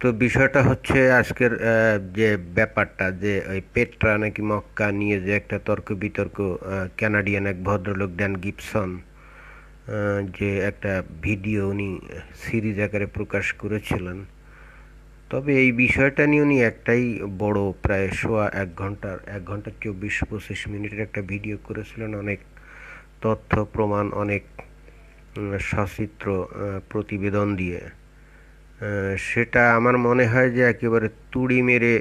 তো বিষয়টা হচ্ছে আজকের যে ব্যাপারটা যে ওই পেট্রা নাকি মক্কা নিয়ে যে একটা তর্ক বিতর্ক, কানাডিয়ান এক ভদ্রলোক ড্যান গিবসন যে একটা ভিডিও উনি সিরিজ আকারে প্রকাশ করেছিলেন। তবে এই বিষয়টা নিয়ে উনি একটাই বড় প্রায় সোয়া 1 ঘন্টা 24-25 মিনিটের একটা ভিডিও করেছিলেন, অনেক তথ্য প্রমাণ, অনেক সচিত্র প্রতিবেদন দিয়ে। সেটা আমার মনে হয় যে একেবারে তুড়ি মেরে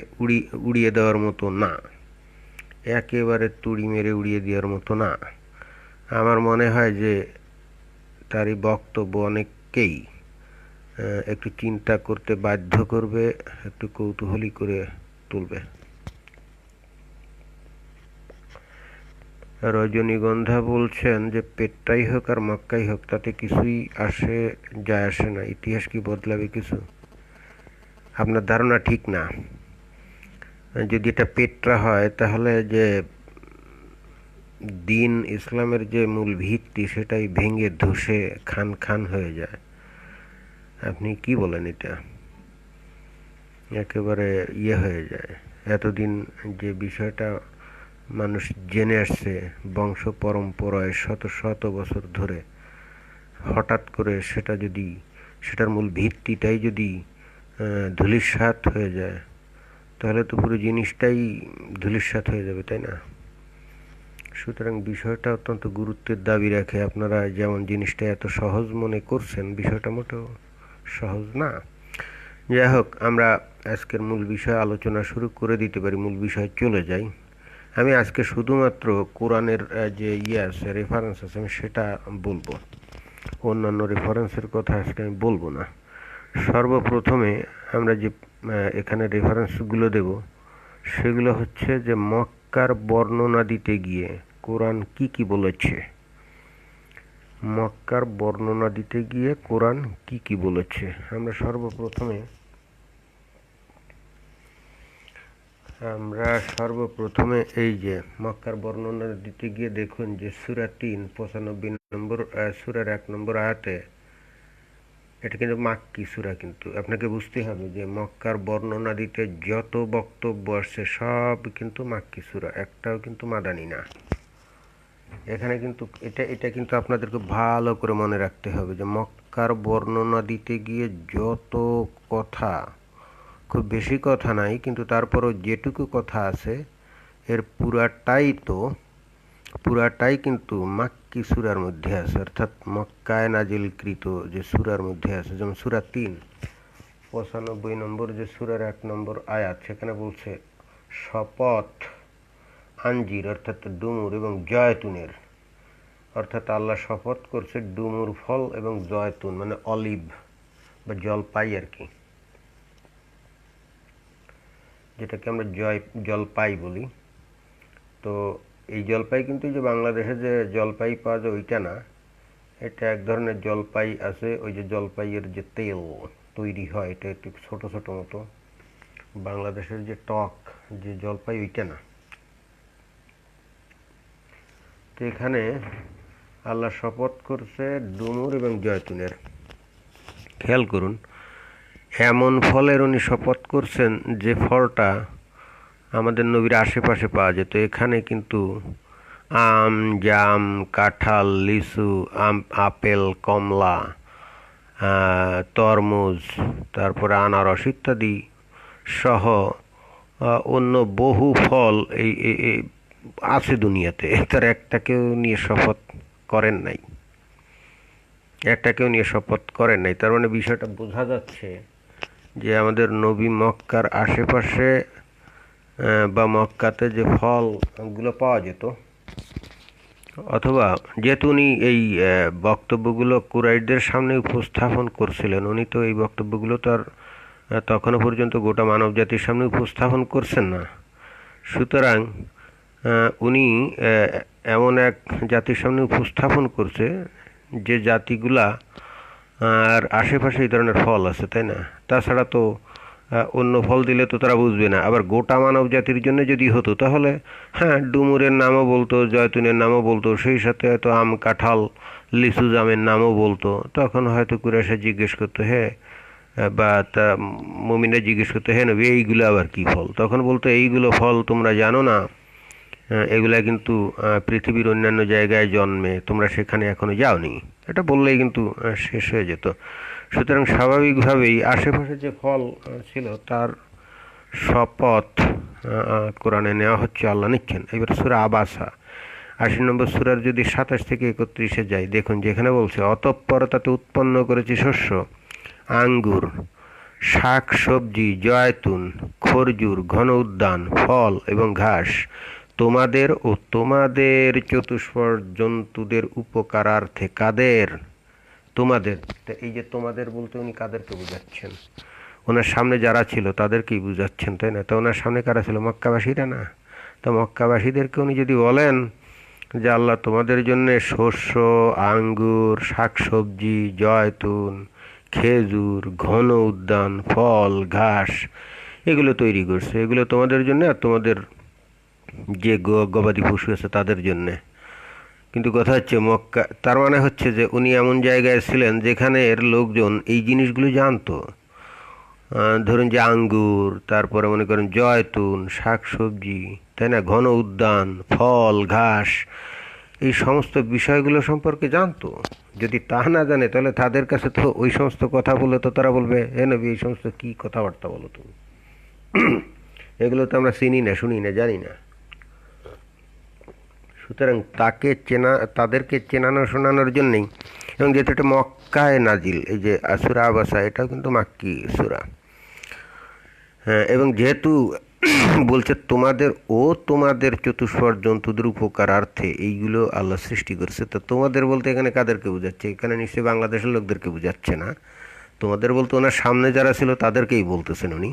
উড়িয়ে দেওয়ার মতো না, একেবারে তুড়ি মেরে উড়িয়ে দেওয়ার মতো না। আমার মনে হয় যে তার এই বক্তব্য অনেককেই একটু চিন্তা করতে বাধ্য করবে, একটু কৌতূহলী করে তুলবে। রজনীগন্ধা বলছেন যে পেট্টাই হোক আর মক্কাই হোক তাতে কিছুই যায় আসে না, ইতিহাস কি বদলাবে কিছু? আপনার ধারণা ঠিক না। যদি এটা পেট্রা হয় তাহলে যে দিন ইসলামের যে মূল ভিত্তি সেটাই ভেঙে ধসে খান খান হয়ে যায়। আপনি কি বলেন? এটা একেবারে হয়ে যায়। এতদিন যে বিষয়টা মানুষ জেনে আসছে বংশ পরম্পরায় শত শত বছর ধরে, হঠাৎ করে সেটার মূল ভিত্তিটাই যদি ধূলিসাৎ হয়ে যায় তাহলে তো পুরো জিনিসটাই ধূলিসাৎ হয়ে যাবে, তাই না? সুতরাং বিষয়টা অত্যন্ত গুরুত্বের দাবি রাখে। আপনারা যেমন জিনিসটা এত সহজ মনে করছেন, বিষয়টা মোটেও সহজ না। যাই হোক, আমরা আজকের মূল বিষয়ে আলোচনা শুরু করে দিতে পারি, মূল বিষয়ে চলে যাই। আমি আজকে শুধুমাত্র কোরআনের যে আছে, রেফারেন্স আছে, আমি সেটা বলবো। অন্যান্য রেফারেন্সের কথা আজকে আমি বলবো না। সর্বপ্রথমে আমরা যে এখানে রেফারেন্সগুলো দেব সেগুলো হচ্ছে যে মক্কার বর্ণনা দিতে গিয়ে কোরআন কি বলেছে। মক্কার বর্ণনা দিতে গিয়ে কোরআন কি বলেছে আমরা সর্বপ্রথমে এই যে মক্কার বর্ণনা দিতে গিয়ে দেখুন যে সূরা ৩ 95 নম্বর সূরার ১ নম্বর আয়াতে, এটা কিন্তু মাক্কি সূরা, কিন্তু আপনাকে বুঝতে হবে যে মক্কার বর্ণনা দিতে যত বক্তব্য আসছে সব কিন্তু মাক্কি সূরা, একটাও কিন্তু মাদানী না। এখানে কিন্তু এটা কিন্তু আপনাদেরকে ভালো করে মনে রাখতে হবে যে মক্কার বর্ণনা দিতে গিয়ে যত কথা, খুব বেশি কথা নাই, কিন্তু তারপরও যেটুকু কথা আছে এর পুরাটাই কিন্তু মাক্কি সূরার মধ্যে আছে, অর্থাৎ মক্কায় নাজিলকৃত যে সূরার মধ্যে আছে। যেমন সূরা ৩ 95 নম্বর যে সূরার ১ নম্বর আয়াত, সেখানে বলছে শপথ আঞ্জির অর্থাৎ ডুমুর এবং জয়তুনের, অর্থাৎ আল্লাহ শপথ করছে ডুমুর ফল এবং জয়তুন মানে অলিভ বা জলপাই আর কি, যেটাকে আমরা জলপাই বলি। তো এই জলপাই কিন্তু যে বাংলাদেশে যে জলপাই পাওয়া যায় ওইটা না, এটা এক ধরনের জলপাই আছে, ওই যে জলপাইয়ের যে তেল তৈরি হয় এটা একটু ছোট ছোট মতো। বাংলাদেশের যে টক যে জলপাই ওইটা না। তো এখানে আল্লাহ শপথ করছে ডুমুর এবং জয়তুনের। খেয়াল করুন, এমন ফলের উনি শপথ করছেন যে ফলটা আমাদের নবীর আশেপাশে পাওয়া যেত। এখানে কিন্তু আম, জাম, কাঁঠাল, লিচু, আপেল, কমলা, তরমুজ, তারপরে আনারস ইত্যাদি সহ অন্য বহু ফল এই আছে দুনিয়াতে, তার একটাকেও নিয়ে শপথ করেন নাই। তার মানে বিষয়টা বোঝা যাচ্ছে যে আমাদের নবী মক্কার আশেপাশে বা মক্কাতে যে ফলগুলো পাওয়া যেত, অথবা যেহেতু উনি এই বক্তব্যগুলো কুরাইশদের সামনে উপস্থাপন করছিলেন, উনি তো এই বক্তব্যগুলো তো আর তখনও পর্যন্ত গোটা মানব জাতির সামনে উপস্থাপন করছেন না। সুতরাং উনি এমন এক জাতির সামনে উপস্থাপন করছে যে জাতিগুলা আর আশেপাশে এই ধরনের ফল আছে, তাই না? তাছাড়া তো অন্য ফল দিলে তো তারা বুঝবে না। আবার গোটা মানব জাতির জন্য যদি হতো তাহলে হ্যাঁ, ডুমুরের নামও বলতো, জয়তুনের নামও বলতো, সেই সাথে হয়তো আম, কাঁঠাল, লিচু, জামের নামও বলতো। তখন হয়তো কুরাইশা জিজ্ঞেস করতো, হ্যাঁ বা তা মুমিনরা জিজ্ঞেস করতো, হ্যাঁ নবী এইগুলো আবার কি ফল? তখন বলতো এইগুলো ফল তোমরা জানো না, এগুলা কিন্তু পৃথিবীর অন্যান্য জায়গায় জন্মে, তোমরা সেখানে এখনো যাওনি। এটা বললেই কিন্তু শেষ হয়ে যেত। সুতরাং স্বাভাবিকভাবেই আশেপাশে যে ফল ছিল তার শপথ কোরআনে নেওয়া হচ্ছে, আল্লাহ নিচ্ছেন। এবার সূরা আবাসা ৮০ নম্বর সূরার যদি ২৭ থেকে ৩১-এ যাই, দেখুন যেখানে বলছে, অতঃপর তাতে উৎপন্ন করেছি শস্য, আঙ্গুর, শাক সবজি, জয়তুন, খরজুর, ঘন উদ্যান, ফল এবং ঘাস, তোমাদের ও তোমাদের চতুষ্পদ জন্তুদের উপকারার্থে। কাদের? তোমাদের। তা এই যে তোমাদের বলতে উনি কাদেরকে বোঝাচ্ছেন? ওনার সামনে যারা ছিল তাদেরকেই বুঝাচ্ছেন, তাই না? তো ওনার সামনে কারা ছিল? মক্কাবাসীরা না? তো মক্কাবাসীদেরকে উনি যদি বলেন যে আল্লাহ তোমাদের জন্য শস্য, আঙ্গুর, শাকসবজি, জয়তুন, খেজুর, ঘন উদ্যান, ফল, ঘাস এগুলো তৈরি করছে, এগুলো তোমাদের জন্য আর তোমাদের যে গবাদি পশু আছে তাদের জন্যে। কিন্তু কথা হচ্ছে মক্কা, তার মানে হচ্ছে যে উনি এমন জায়গায় ছিলেন যেখানের লোকজন এই জিনিসগুলো জানতো। ধরুন যে আঙ্গুর, তারপরে মনে করেন জয়তুন, শাকসবজি, তাই না, ঘন উদ্যান, ফল, ঘাস, এই সমস্ত বিষয়গুলো সম্পর্কে জানতো। যদি তা না জানে তাহলে তাদের কাছে তো ওই সমস্ত কথা বলে তো তারা বলবে, এ নবী এই সমস্ত কী কথাবার্তা বলো তুমি, এগুলো তো আমরা চিনি না, শুনি না, জানি না। সুতরাং তাদেরকে চেনানো শোনানোর জন্যেই, এবং যেহেতু এটা মক্কায় নাজিল, এই যে সূরা আবাসা এটাও কিন্তু মাক্কি সূরা, হ্যাঁ, এবং যেহেতু বলছে তোমাদের ও তোমাদের চতুষ্পদ জন্তুদের উপকারার্থে এইগুলো আল্লাহ সৃষ্টি করেছে, তো তোমাদের বলতে এখানে কাদেরকে বোঝাচ্ছে? এখানে নিশ্চয়ই বাংলাদেশের লোকদেরকে বোঝাচ্ছে না। তোমাদের বলতে ওনার সামনে যারা ছিল তাদেরকেই বলতেছেন উনি।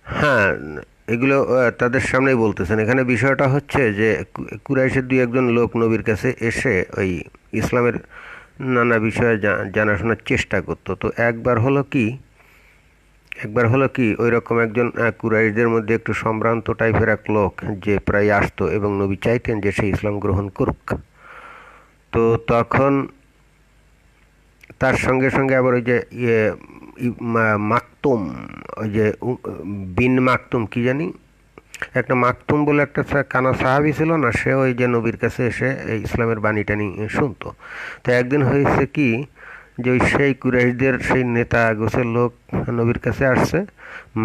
হ্যাঁ, এগুলো তাদের সামনেই বলতেছেন। এখানে বিষয়টা হচ্ছে যে কুরাইশের দুই একজন লোক নবীর কাছে এসে ওই ইসলামের নানা বিষয়ে জানাশোনার চেষ্টা করতো। তো একবার হলো কি ওই রকম একজন কুরাইশদের মধ্যে একটু সম্ভ্রান্ত টাইপের এক লোক যে প্রায় আসতো এবং নবী চাইতেন যে সে ইসলাম গ্রহণ করুক। তো তখন তার সঙ্গে সঙ্গে আবার ওই যে মাকতুম, ওই যে বিন মাকতুম কি জানি, একটা মাকতুম বলে একটা কানা সাহাবি ছিল না, সে ওই যে নবীর কাছে এসে এই ইসলামের বাণী টানি শুনতো। তো একদিন হয়েছে কি যে ওই সেই কুরাইশদের সেই নেতা গোছের লোক নবীর কাছে আসছে,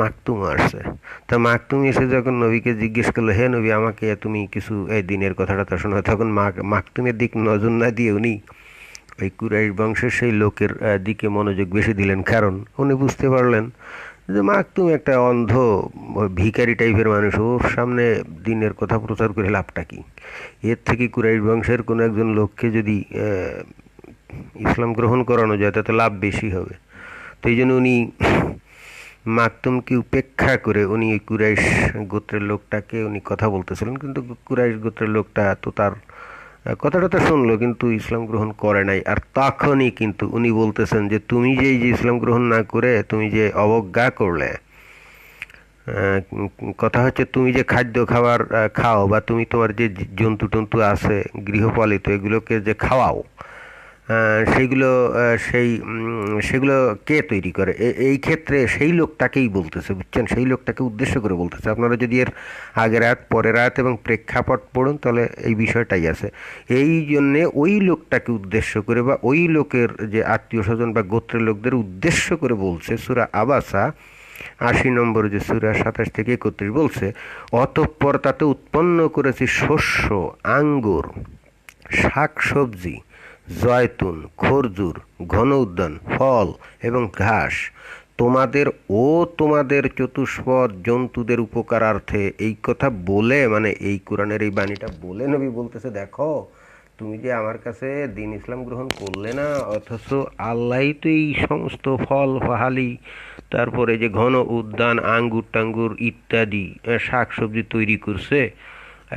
মাকতুম আসছে। তা মাকতুম এসে যখন নবীকে জিজ্ঞেস করলো, হে নবী আমাকে তুমি কিছু এই দিনের কথাটা তো শোনো, তখন মাকতুমের দিক নজর না দিয়ে উনি ওই কুরাইশ বংশের সেই লোকের দিকে মনোযোগ বেশি দিলেন। কারণ উনি বুঝতে পারলেন যে মাকতুম একটা অন্ধ ভিখারি টাইপের মানুষ, ওর সামনে দিনের কথা প্রচার করে লাভটা কি? এর থেকে কুরাইশ বংশের কোনো একজন লোককে যদি ইসলাম গ্রহণ করানো যায় তাতে লাভ বেশি হবে। তো এই জন্য উনি মাকতুমকে উপেক্ষা করে উনি ওই কুরাইশ গোত্রের লোকটাকে উনি কথা বলতেছিলেন, কিন্তু কুরাইশ গোত্রের লোকটা তো তার কথাটা তো শুনলো কিন্তু ইসলাম গ্রহণ করে নাই। আর তখনই কিন্তু উনি বলতেছেন যে তুমি যে এই যে ইসলাম গ্রহণ না করে তুমি যে অবজ্ঞা করলে, কথা হচ্ছে তুমি যে খাদ্য খাবার খাও বা তুমি তোমার যে জন্তু টন্তু আছে গৃহপালিত এগুলোকে যে খাওয়াও, সেইগুলো সেগুলো কে তৈরি করে? এই ক্ষেত্রে সেই লোকটাকেই বলতেছে, বুঝছেন, সেই লোকটাকে উদ্দেশ্য করে বলতেছে। আপনারা যদি এর আগের আয়াত পরের আয়াত এবং প্রেক্ষাপট পড়ুন তাহলে এই বিষয়টাই আছে। এই জন্যে ওই লোকটাকে উদ্দেশ্য করে বা ওই লোকের যে আত্মীয় স্বজন বা গোত্রের লোকদের উদ্দেশ্য করে বলছে। সূরা আবাসা ৮০ নম্বর যে সূরা ২৭ থেকে ৩১ বলছে, অতঃপর তাতে উৎপন্ন করেছি শস্য, আঙ্গুর, শাক সবজি, জয়তুন, খরজুর, ঘন উদ্যান, ফল এবং ঘাস, তোমাদের ও তোমাদের চতুষ্পদ জন্তুদের উপকারার্থে। এই কথা বলে, মানে এই কোরআনের এই বাণীটা বলে নবী বলতেছে, দেখো তুমি যে আমার কাছে দিন ইসলাম গ্রহণ করলে না, অথচ আল্লাহই তো এই সমস্ত ফল ফহালি, তারপরে যে ঘন উদ্যান, আঙ্গুর টাঙ্গুর ইত্যাদি শাক সবজি তৈরি করছে,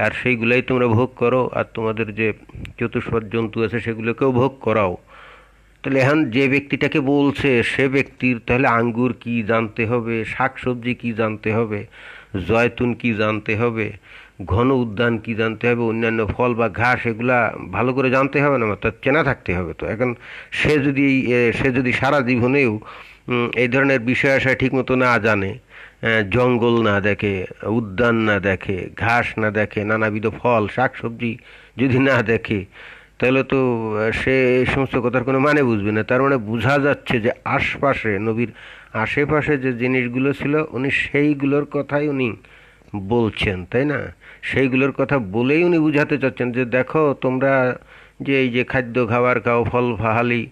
আর সেইগুলাই তোমরা ভোগ করো, আর তোমাদের যে চতুষ্পদ জন্তু আছে সেগুলোকেও ভোগ করাও। তাহলে এখন যে ব্যক্তিটাকে বলছে সে ব্যক্তির তাহলে আঙ্গুর কি জানতে হবে, শাক সবজি কি জানতে হবে, জয়তুন কি জানতে হবে, ঘন উদ্যান কি জানতে হবে, অন্যান্য ফল বা ঘাস এগুলা ভালো করে জানতে হবে না, তার চেনা থাকতে হবে। তো এখন সে যদি সারা জীবনেও এই ধরনের বিষয় আশয় ঠিকমতো না জানে, জঙ্গল না দেখে, উদ্যান না দেখে, ঘাস না দেখে, নানাবিধ ফল শাকসবজি যদি না দেখে, তাহলে তো সে এই সমস্ত কথার কোনো মানে বুঝবে না। তার মানে বোঝা যাচ্ছে যে আশপাশে, নবীর আশেপাশে যে জিনিসগুলো ছিল উনি সেইগুলোর কথাই উনি বলছেন, তাই না? সেইগুলোর কথা বলেই উনি বুঝাতে চাচ্ছেন যে দেখো তোমরা যে এই যে খাদ্য খাবার খাও, ফল ফাহালি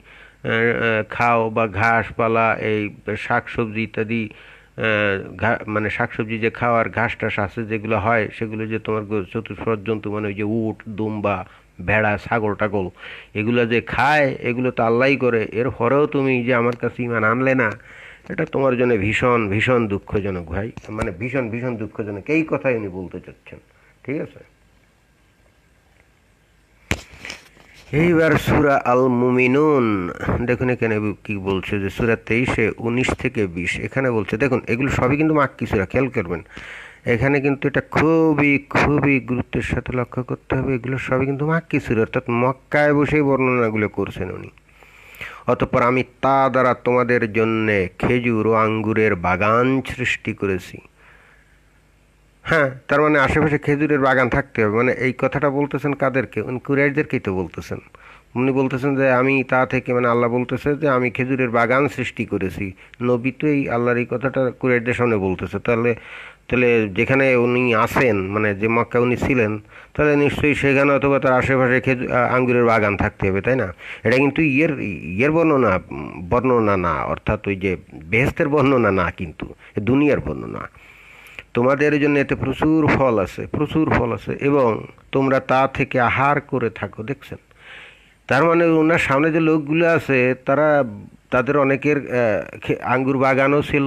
খাও, বা ঘাসপালা, এই শাকসবজি ইত্যাদি, মানে শাকসবজি যে খাওয়ার ঘাস টাস আছে যেগুলো হয়, সেগুলো যে তোমার চতুষ্পদ জন্তু, মানে ওই যে উট, দুম্বা, ভেড়া, ছাগল টাগল এগুলো যে খায়, এগুলো তো আল্লাহই করে, এর পরেও তুমি যে আমার কাছে ইমান আনলে না, এটা তোমার জন্য ভীষণ ভীষণ দুঃখজনক ভাই, মানে ভীষণ ভীষণ দুঃখজনক, এই কথাই উনি বলতে চাচ্ছেন। ঠিক আছে। এইবার সূরা আল মুমিনুন দেখুন, এখানে কি বলছে যে সূরা 23 19 থেকে 20 এখানে বলছে, দেখুন এগুলো সবই কিন্তু মাক্কি সূরা, খেয়াল করবেন। এখানে কিন্তু এটা খুবই খুবই গুরুত্বের সাথে লক্ষ্য করতে হবে, এগুলো সবই কিন্তু মাক্কি সূরা, অর্থাৎ মক্কায় বসেই বর্ণনাগুলো করছেন উনি। অতঃপর আমি তা দ্বারা তোমাদের জন্যে খেজুর ও আঙ্গুরের বাগান সৃষ্টি করেছি। হ্যাঁ, তার মানে আশেপাশে খেজুরের বাগান থাকতে হবে, মানে এই কথাটা বলতেছেন কাদেরকে? উনি কুরাইশদেরকেই তো বলতেছেন। উনি বলতেছেন যে আমি তা থেকে, মানে আল্লাহ বলতেছে যে আমি খেজুরের বাগান সৃষ্টি করেছি। নবী তো এই আল্লাহর এই কথাটা কুরাইশদের সামনে বলতেছে। তাহলে তাহলে যেখানে উনি আছেন, মানে যে মক্কা উনি ছিলেন, তাহলে নিশ্চয়ই সেখানে অথবা তার আশেপাশে আঙ্গুরের বাগান থাকতে হবে, তাই না? এটা কিন্তু ইয়ের বর্ণনা না, অর্থাৎ ওই যে বেহেশতের বর্ণনা না, কিন্তু দুনিয়ার বর্ণনা। তোমাদের জন্য এতে প্রচুর ফল আছে, প্রচুর ফল আছে, এবং তোমরা তা থেকে আহার করে থাকো। দেখছেন, তার মানে ওনার সামনে যে লোকগুলো আছে তাদের অনেকের আঙ্গুর বাগানও ছিল,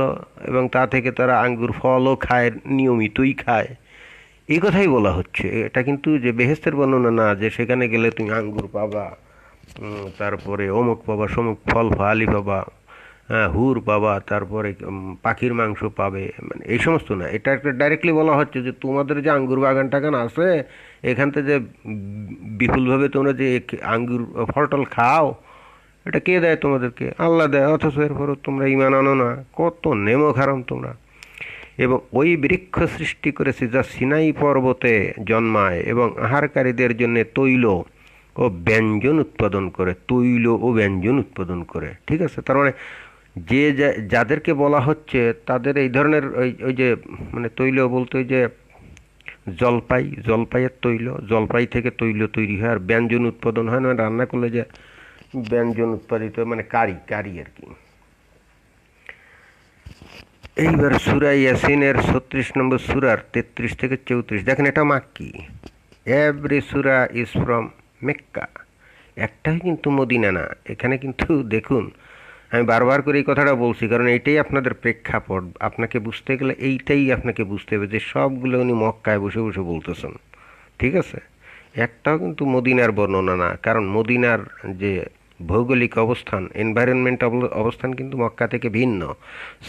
এবং তা থেকে তারা আঙ্গুর ফলও খায়, নিয়মিতই খায়, এই কথাই বলা হচ্ছে। এটা কিন্তু যে বেহেশতের বর্ণনা না, যে সেখানে গেলে তুমি আঙ্গুর পাবা, তারপরে অমুক পাবা, সমুক ফল ফালি পাবা, হুর পাবা, তারপরে পাখির মাংস পাবে, মানে এই সমস্ত না। এটা একটা ডাইরেক্টলি বলা হচ্ছে যে তোমাদের যে আঙ্গুর বাগান টাগান আছে, এখান থেকে যে বিপুলভাবে তোমরা যে আঙ্গুর ফলটল খাও, এটা কে দেয় তোমাদেরকে? আল্লাহ দেয়। অথচ এরপরও তোমরা ইমান আনো না, কত নেমক হারাম তোমরা। এবং ওই বৃক্ষ সৃষ্টি করেছি যা সিনাই পর্বতে জন্মায় এবং আহারকারীদের জন্য তৈল ও ব্যঞ্জন উৎপাদন করে, তৈল ও ব্যঞ্জন উৎপাদন করে। ঠিক আছে, তার মানে যে যাদেরকে বলা হচ্ছে তাদের এই ধরনের ওই যে, মানে তৈল বলতে ওই যে জলপাইয়ের তৈল, জলপাই থেকে তৈল তৈরি হয়, আর ব্যঞ্জন উৎপাদন হয়, মানে রান্না করলে যে ব্যঞ্জন উৎপাদিত, মানে কারি কারি আর কি। এইবার সূরা ইয়াসিনের 36 নম্বর সূরার 33 থেকে 34 দেখেন, এটা মাক্কি। এভরি সূরা ইজ ফ্রম মেক্কা, একটাই কিন্তু মদিনা না। এখানে কিন্তু দেখুন, আমি বারবার করে এই কথাটা বলছি, কারণ এইটাই আপনাদের প্রেক্ষাপট। আপনাকে বুঝতে গেলে এইটাই আপনাকে বুঝতে হবে যে সবগুলো উনি মক্কায় বসে বসে বলতেছেন। ঠিক আছে, একটাও কিন্তু মদিনার বর্ণনা না, কারণ মদিনার যে ভৌগোলিক অবস্থান, এনভায়রনমেন্ট অবস্থান কিন্তু মক্কা থেকে ভিন্ন।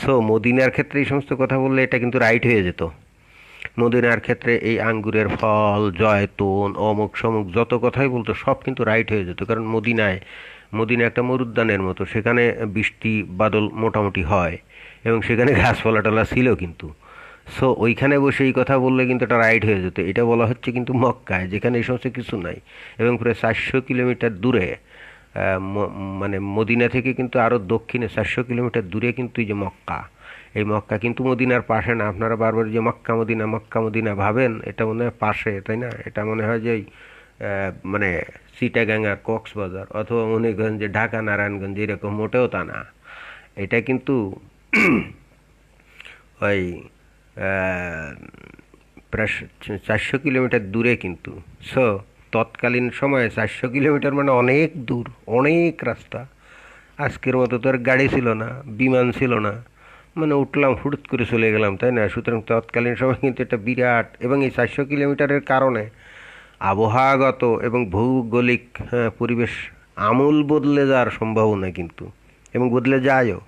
সো মদিনার ক্ষেত্রে এই সমস্ত কথা বললে এটা কিন্তু রাইট হয়ে যেত। মদিনার ক্ষেত্রে এই আঙ্গুরের ফল, জয়তুন, অমুক সমুক যত কথাই বলতো সব কিন্তু রাইট হয়ে যেত, কারণ মদিনা একটা মরুদ্যানের মতো, সেখানে বৃষ্টি বাদল মোটামুটি হয়, এবং সেখানে গাছপালা টালা ছিল কিন্তু। সো ওইখানে বসে এই কথা বললে কিন্তু এটা রাইট হয়ে যেত। এটা বলা হচ্ছে কিন্তু মক্কায়, যেখানে এই সমস্ত কিছু নাই, এবং প্রায় 400 কিলোমিটার দূরে, মানে মদিনা থেকে কিন্তু আরও দক্ষিণে 400 কিলোমিটার দূরে কিন্তু এই যে মক্কা, এই মক্কা কিন্তু মদিনার পাশে না। আপনারা বারবার যে মক্কা মদিনা ভাবেন, এটা মনে হয় পাশে, তাই না? এটা মনে হয় যে মানে চিটাগাং আর কক্সবাজার, অথবা মনে করেন যে ঢাকা নারায়ণগঞ্জ, এরকম। মোটেও তা না। এটা কিন্তু ওই প্রায় 400 কিলোমিটার দূরে কিন্তু। সো তৎকালীন সময়ে 400 কিলোমিটার মানে অনেক দূর, অনেক রাস্তা। আজকের মতো তো আর গাড়ি ছিল না, বিমান ছিল না, মানে উঠলাম হুট করে চলে গেলাম, তাই না? সুতরাং তৎকালীন সময় কিন্তু এটা বিরাট, এবং এই 400 কিলোমিটারের কারণে আবহাওয়াগত এবং ভৌগোলিক পরিবেশ আমূল বদলে যাওয়ার সম্ভাবনা কিন্তু, এবং বদলে যায়ও।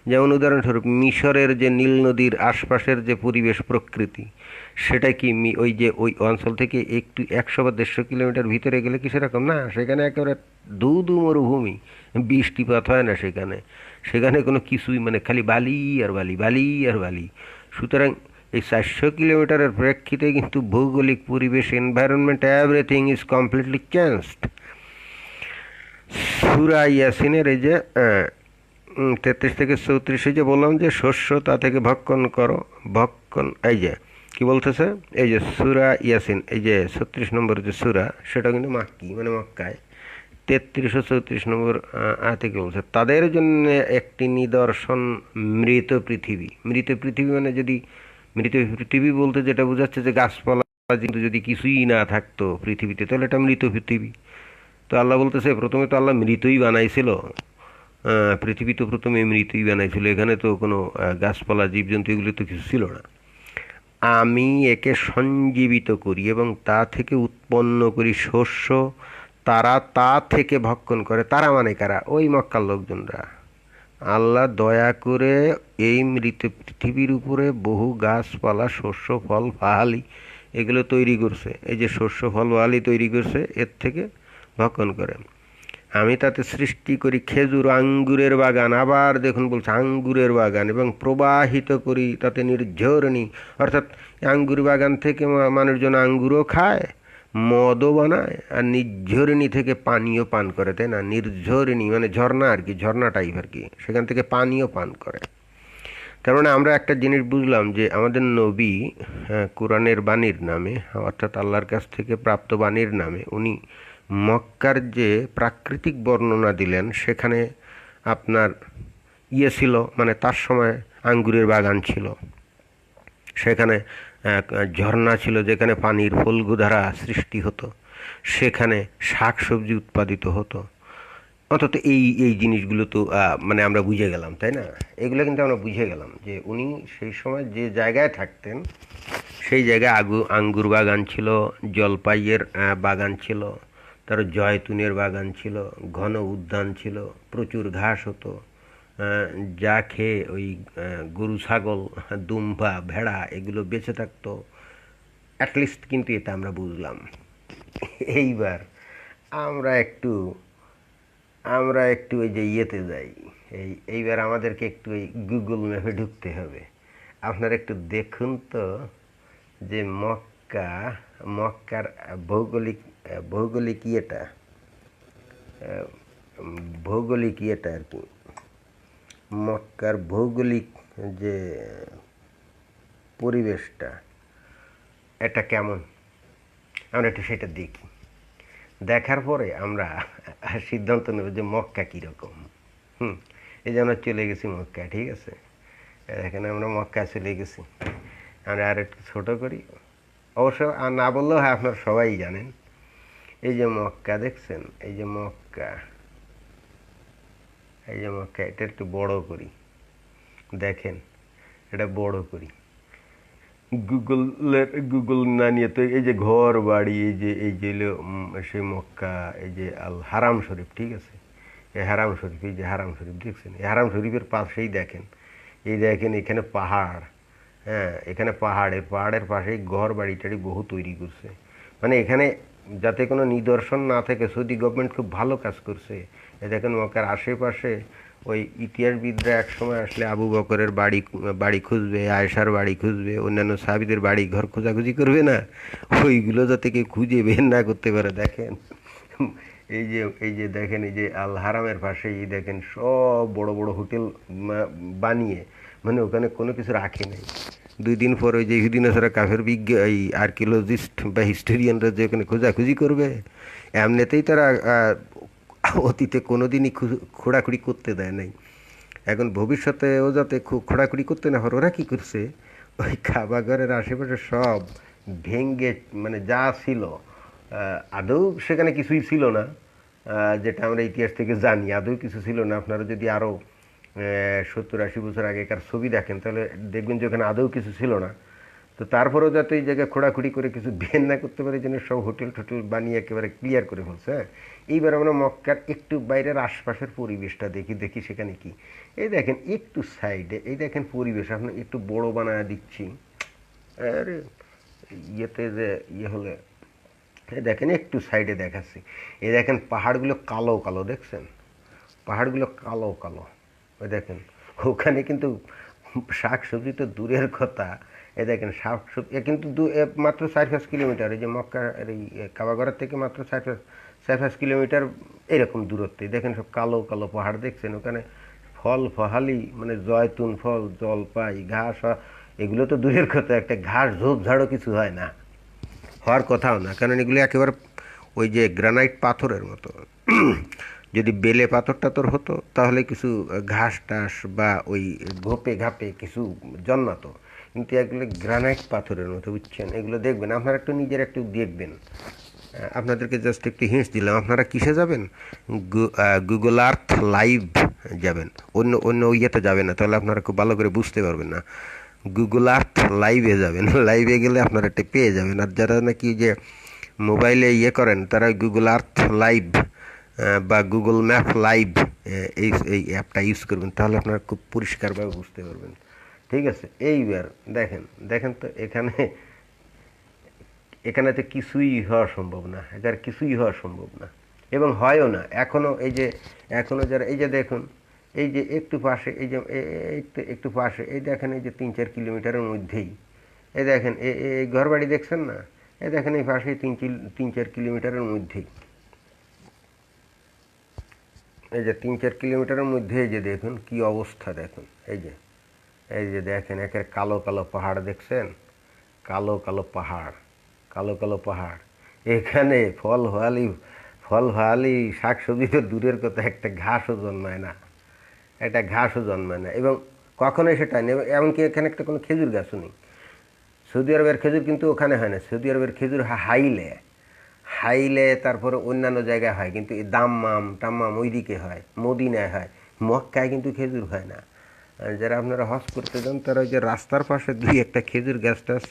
যেমন উদাহরণস্বরূপ মিশরের যে নীল নদীর আশপাশের যে পরিবেশ প্রকৃতি, সেটা কি ওই যে ওই অঞ্চল থেকে একটু 100 বা 150 কিলোমিটার ভিতরে গেলে কি সেরকম না? সেখানে একেবারে দু দু মরুভূমি, বৃষ্টিপাত হয় না সেখানে। সেখানে কোনো কিছুই, মানে খালি বালি আর বালি, বালি আর বালি। সুতরাং এই 400 কিলোমিটারের প্রেক্ষিতে কিন্তু ভৌগোলিক পরিবেশ, environment, everything is completely changed. সূরা ইয়াসিনের এই যে 33 থেকে 34, যে বললাম যে শস্য তা থেকে ভক্ষণ করো, ভক্ষণ, এই যে কি বলতেছে, এই যে সূরা ইয়াসিন, এই যে 36 নম্বর যে সূরা, সেটা কিন্তু মাক্কি, মানে মক্কায়। 33 ও 34 নম্বর আয়াতে কি বলছে, তাদের জন্য একটি নিদর্শন মৃত পৃথিবী। মৃত পৃথিবী মানে, যদি মৃত পৃথিবী বলতে যেটা বোঝাচ্ছে যে গাছপালা, কিন্তু যদি কিছুই না থাকতো পৃথিবীতে, তাহলে এটা মৃত পৃথিবী। তো আল্লাহ বলতেছে, প্রথমে তো আল্লাহ মৃতই বানাইছিল, পৃথিবী তো প্রথমে মৃতই বানাইছিল, এখানে তো কোনো গাছপালা, জীবজন্তু, এগুলো তো কিছু ছিল না। আমি একে সঞ্জীবিত করি এবং তা থেকে উৎপন্ন করি শস্য, তারা তা থেকে ভক্ষণ করে। তারা মানে কারা? ওই মক্কার লোকজনরা। আল্লাহ দয়া করে এই মৃত পৃথিবীর উপরে বহু গাছপালা, শস্য, ফল, ফাহালি এগুলো তৈরি করছে। এই যে শস্য, ফল, ফাহালি তৈরি করছে, এর থেকে ভক্ষণ করে। আমি তাতে সৃষ্টি করি খেজুর, আঙ্গুরের বাগান, আবার দেখুন বলছে আঙ্গুরের বাগান, এবং প্রবাহিত করি তাতে নির্ঝরণী, অর্থাৎ আঙ্গুর বাগান থেকে মানুষজন আঙ্গুরও খায়, মদও বানায়, আর নির্ঝরিণী থেকে পানীয় পান করে, তাই না? নির্ঝরিণী মানে ঝর্ণা আর কি, ঝর্ণা টাইপ আর কি, সেখান থেকে পানীয় পান করে। তার মানে আমরা একটা জিনিস বুঝলাম যে আমাদের নবী, কোরআনের বাণীর নামে, অর্থাৎ আল্লাহর কাছ থেকে প্রাপ্ত বাণীর নামে, উনি মক্কার যে প্রাকৃতিক বর্ণনা দিলেন, সেখানে আপনার ছিল, মানে তার সময় আঙ্গুরের বাগান ছিল, সেখানে ঝর্ণা ছিল যেখানে পানির ফল্গুধারা সৃষ্টি হতো, সেখানে শাক সবজি উৎপাদিত হতো। অন্তত এই এই জিনিসগুলো তো মানে আমরা বুঝে গেলাম, তাই না? এগুলো কিন্তু আমরা বুঝে গেলাম যে উনি সেই সময় যে জায়গায় থাকতেন, সেই জায়গায় আঙ্গুর বাগান ছিল, জলপাইয়ের বাগান ছিল, তার জয়তুনের বাগান ছিল, ঘন উদ্যান ছিল, প্রচুর ঘাস হতো, যা খেয়ে ওই গরু, ছাগল, দুম্বা, ভেড়া এগুলো বেঁচে থাকতো। অ্যাটলিস্ট কিন্তু এটা আমরা বুঝলাম। এইবার আমরা একটু আমরা একটু ওই যে ইয়েতে যাই, এইবার আমাদেরকে একটু ওই গুগল ম্যাপে ঢুকতে হবে। আপনারা একটু দেখুন তো যে মক্কার ভৌগোলিক ভৌগোলিক ইয়েটা ভৌগোলিক ইয়েটা আর কি, মক্কার ভৌগোলিক যে পরিবেশটা, এটা কেমন, আমরা একটু সেটা দেখি। দেখার পরে আমরা সিদ্ধান্ত নেব যে মক্কা কীরকম। এই যে আমরা চলে গেছি মক্কা, ঠিক আছে? এখানে আমরা মক্কা চলে গেছি। আমরা আর একটু ছোটো করি, অবশ্য আর না বললেও হয়, আপনারা সবাই জানেন। এই যে মক্কা দেখছেন, এই যে মক্কা, এই যে মক্কা, এটা একটু বড় করি, দেখেন এটা বড় করি। গুগল না নিয়ে তো এই যে ঘর বাড়ি, এই যে সেই মক্কা, এই যে আল হারাম শরীফ, ঠিক আছে? এই হারাম শরীফ, এই যে হারাম শরীফ দেখছেন, এই হারাম শরীফের পাশেই দেখেন, এই দেখেন এখানে পাহাড়, হ্যাঁ এখানে পাহাড়ের পাশেই ঘর বাড়ি টাড়ি বহু তৈরি করছে। মানে এখানে যাতে কোনো নিদর্শন না থাকে, সৌদি গভর্নমেন্ট খুব ভালো কাজ করছে। এ দেখেন মক্কার আশেপাশে ওই ইতিহাসবিদরা এক সময় আসলে আবু বকরের বাড়ি খুঁজবে, আয়েশার বাড়ি খুঁজবে, অন্যান্য সাহাবীদের বাড়ি ঘর খোঁজাখুঁজি করবে না, ওইগুলো যাতে কেউ খুঁজে বের না করতে পারে। দেখেন এই যে দেখেন, এই যে আল হারামের পাশেই দেখেন সব বড় বড় হোটেল বানিয়ে, মানে ওখানে কোনো কিছু রাখে নাই। 2 দিন পর ওই যে ইহুদিন ছাড়া কাফের এই আর্কিওলজিস্ট বা হিস্টোরিয়ানরা যে ওখানে খোঁজাখুঁজি করবে, এমনিতেই তারা অতীতে কোনো দিনই খোঁড়াখুড়ি করতে দেয় নাই। এখন ভবিষ্যতেও যাতে খোঁড়াখুড়ি করতে না হয়, ওরা কী করছে, ওই কাবা ঘরের আশেপাশে সব ভেঙ্গে, মানে যা ছিল, আদৌ সেখানে কিছুই ছিল না, যেটা আমরা ইতিহাস থেকে জানি, আদৌ কিছু ছিল না। আপনারা যদি আরও 70-80 বছর আগেকার ছবি দেখেন, তাহলে দেখবেন যে ওখানে আদৌ কিছু ছিল না। তো তারপরেও যাতে এই জায়গায় খোঁড়াখুড়ি করে কিছু বের না করতে পারে, যেন সব হোটেল টোটেল বানিয়ে একেবারে ক্লিয়ার করে ফেলছে। হ্যাঁ, এইবার আমরা মক্কার একটু বাইরের আশপাশের পরিবেশটা দেখি সেখানে কি। এই দেখেন একটু সাইডে, এই দেখেন পরিবেশ, আপনি একটু বড় বানায় দিচ্ছি, আরে ইয়েতে যে ইয়ে হলে, এই দেখেন একটু সাইডে দেখাচ্ছি, এই দেখেন পাহাড়গুলো কালো কালো দেখছেন, পাহাড়গুলো কালো কালো, ওই দেখেন ওখানে কিন্তু শাক সবজি তো দূরের কথা, এ দেখেন শাক সবজি কিন্তু মাত্র 4-5 কিলোমিটার, এই যে মক্কা এই কাবাগড়ের থেকে মাত্র 4-5 কিলোমিটার এরকম দূরত্বে দেখেন সব কালো কালো পাহাড় দেখছেন। ওখানে ফল ফহালি মানে জয়তুন ফল, জলপাই, ঘাস, এগুলো তো দূরের কথা, একটা ঘাস ঝোপঝাড়ও কিছু হয় না, হওয়ার কথাও না, কারণ এগুলো একেবারে ওই যে গ্রানাইট পাথরের মতো। যদি বেলে পাথর টাথর হতো তাহলে কিছু ঘাস টাস বা ওই ঘোপে ঘাপে কিছু জন্মাতো, কিন্তু এগুলো গ্রানাইট পাথরের মতো, বুঝছেন? এগুলো দেখবেন আপনারা একটু নিজের একটু দেখবেন। আপনাদেরকে জাস্ট একটু হিন্টস দিলাম, আপনারা কিসে যাবেন? গুগল আর্থ লাইভ যাবেন, অন্য অন্য ইয়েতে যাবেন না, তাহলে আপনারা খুব ভালো করে বুঝতে পারবেন না। গুগল আর্থ লাইভে যাবেন, লাইভে গেলে আপনারা একটা পেয়ে যাবেন। আর যারা নাকি যে মোবাইলে ইয়ে করেন তারা গুগল আর্থ লাইভ বা গুগল ম্যাপ লাইভ এই এই অ্যাপটা ইউজ করবেন, তাহলে আপনারা খুব পরিষ্কারভাবে বুঝতে পারবেন। ঠিক আছে, এইবার দেখেন, দেখেন তো এখানে, এখানে তো কিছুই হওয়া সম্ভব না, এটার কিছুই হওয়া সম্ভব না, এবং হয়ও না এখনও। এই যে এখনও যারা, এই যে দেখুন, এই যে একটু পাশে, এই যে একটু পাশে, এই দেখেন, এই যে 3-4 কিলোমিটারের মধ্যেই, এই দেখেন এই ঘরবাড়ি দেখছেন না, এই দেখেন এই পাশে 3-4 কিলোমিটারের মধ্যেই, এই যে 3-4 কিলোমিটারের মধ্যে, এই যে দেখুন কি অবস্থা, দেখুন এই যে দেখেন একের কালো কালো পাহাড় দেখছেন, কালো কালো পাহাড়, কালো কালো পাহাড়। এখানে ফল হওয়ালি শাক সবজি তো দূরের কথা, একটা ঘাসও জন্মায় না, একটা ঘাসও জন্মায় না, এবং কখনোই সেটা নেই। এমনকি এখানে একটা কোনো খেজুর গাছও নেই। সৌদি আরবের খেজুর কিন্তু ওখানে হয় না, সৌদি আরবের খেজুর হাইলে, হাইলে তারপরে অন্যান্য জায়গায় হয়, কিন্তু এই দাম্মাম টাম্মাম ওইদিকে হয়, মদিনায় হয়, মক্কায় কিন্তু খেজুর হয় না। যারা আপনারা হজ করতে যান তারা ওই যে রাস্তার পাশে দুই একটা খেজুর গাছ টাছ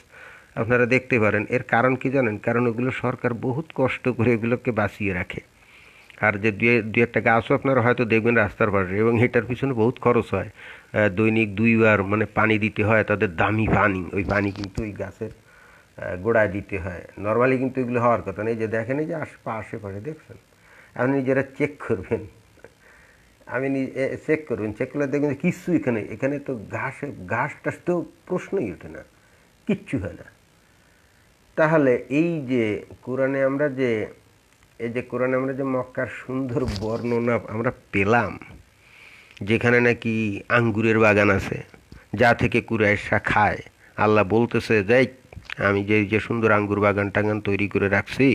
আপনারা দেখতে পারেন। এর কারণ কি জানেন? কারণ ওগুলো সরকার বহুত কষ্ট করে এগুলোকে বাঁচিয়ে রাখে। আর যে দুই একটা গাছও আপনারা হয়তো দেখবেন রাস্তার পাশে, এবং এটার পিছনে বহুত খরচ হয়, দৈনিক 2বার মানে পানি দিতে হয়, তাদের দামি পানি, ওই পানি কিন্তু ওই গাছের গোড়ায় দিতে হয়। নর্মালি কিন্তু এগুলো হওয়ার কথা নেই। যে দেখেন এই যে আশেপাশে দেখছেন, আপনি নিজেরা চেক করবেন, চেক করবেন, চেক করলে দেখবেন কিচ্ছু এখানে, এখানে তো ঘাস টাস তো প্রশ্নই ওঠে না, কিচ্ছু হয় না। তাহলে এই যে কোরআনে আমরা যে, এই যে কোরআনে আমরা যে মক্কার সুন্দর বর্ণনা আমরা পেলাম, যেখানে নাকি আঙ্গুরের বাগান আছে যা থেকে কুরাইশা খায়, আল্লাহ বলতেছে যাই আমি যে সুন্দর আঙ্গুর বাগান টাগান তৈরি করে রাখছি,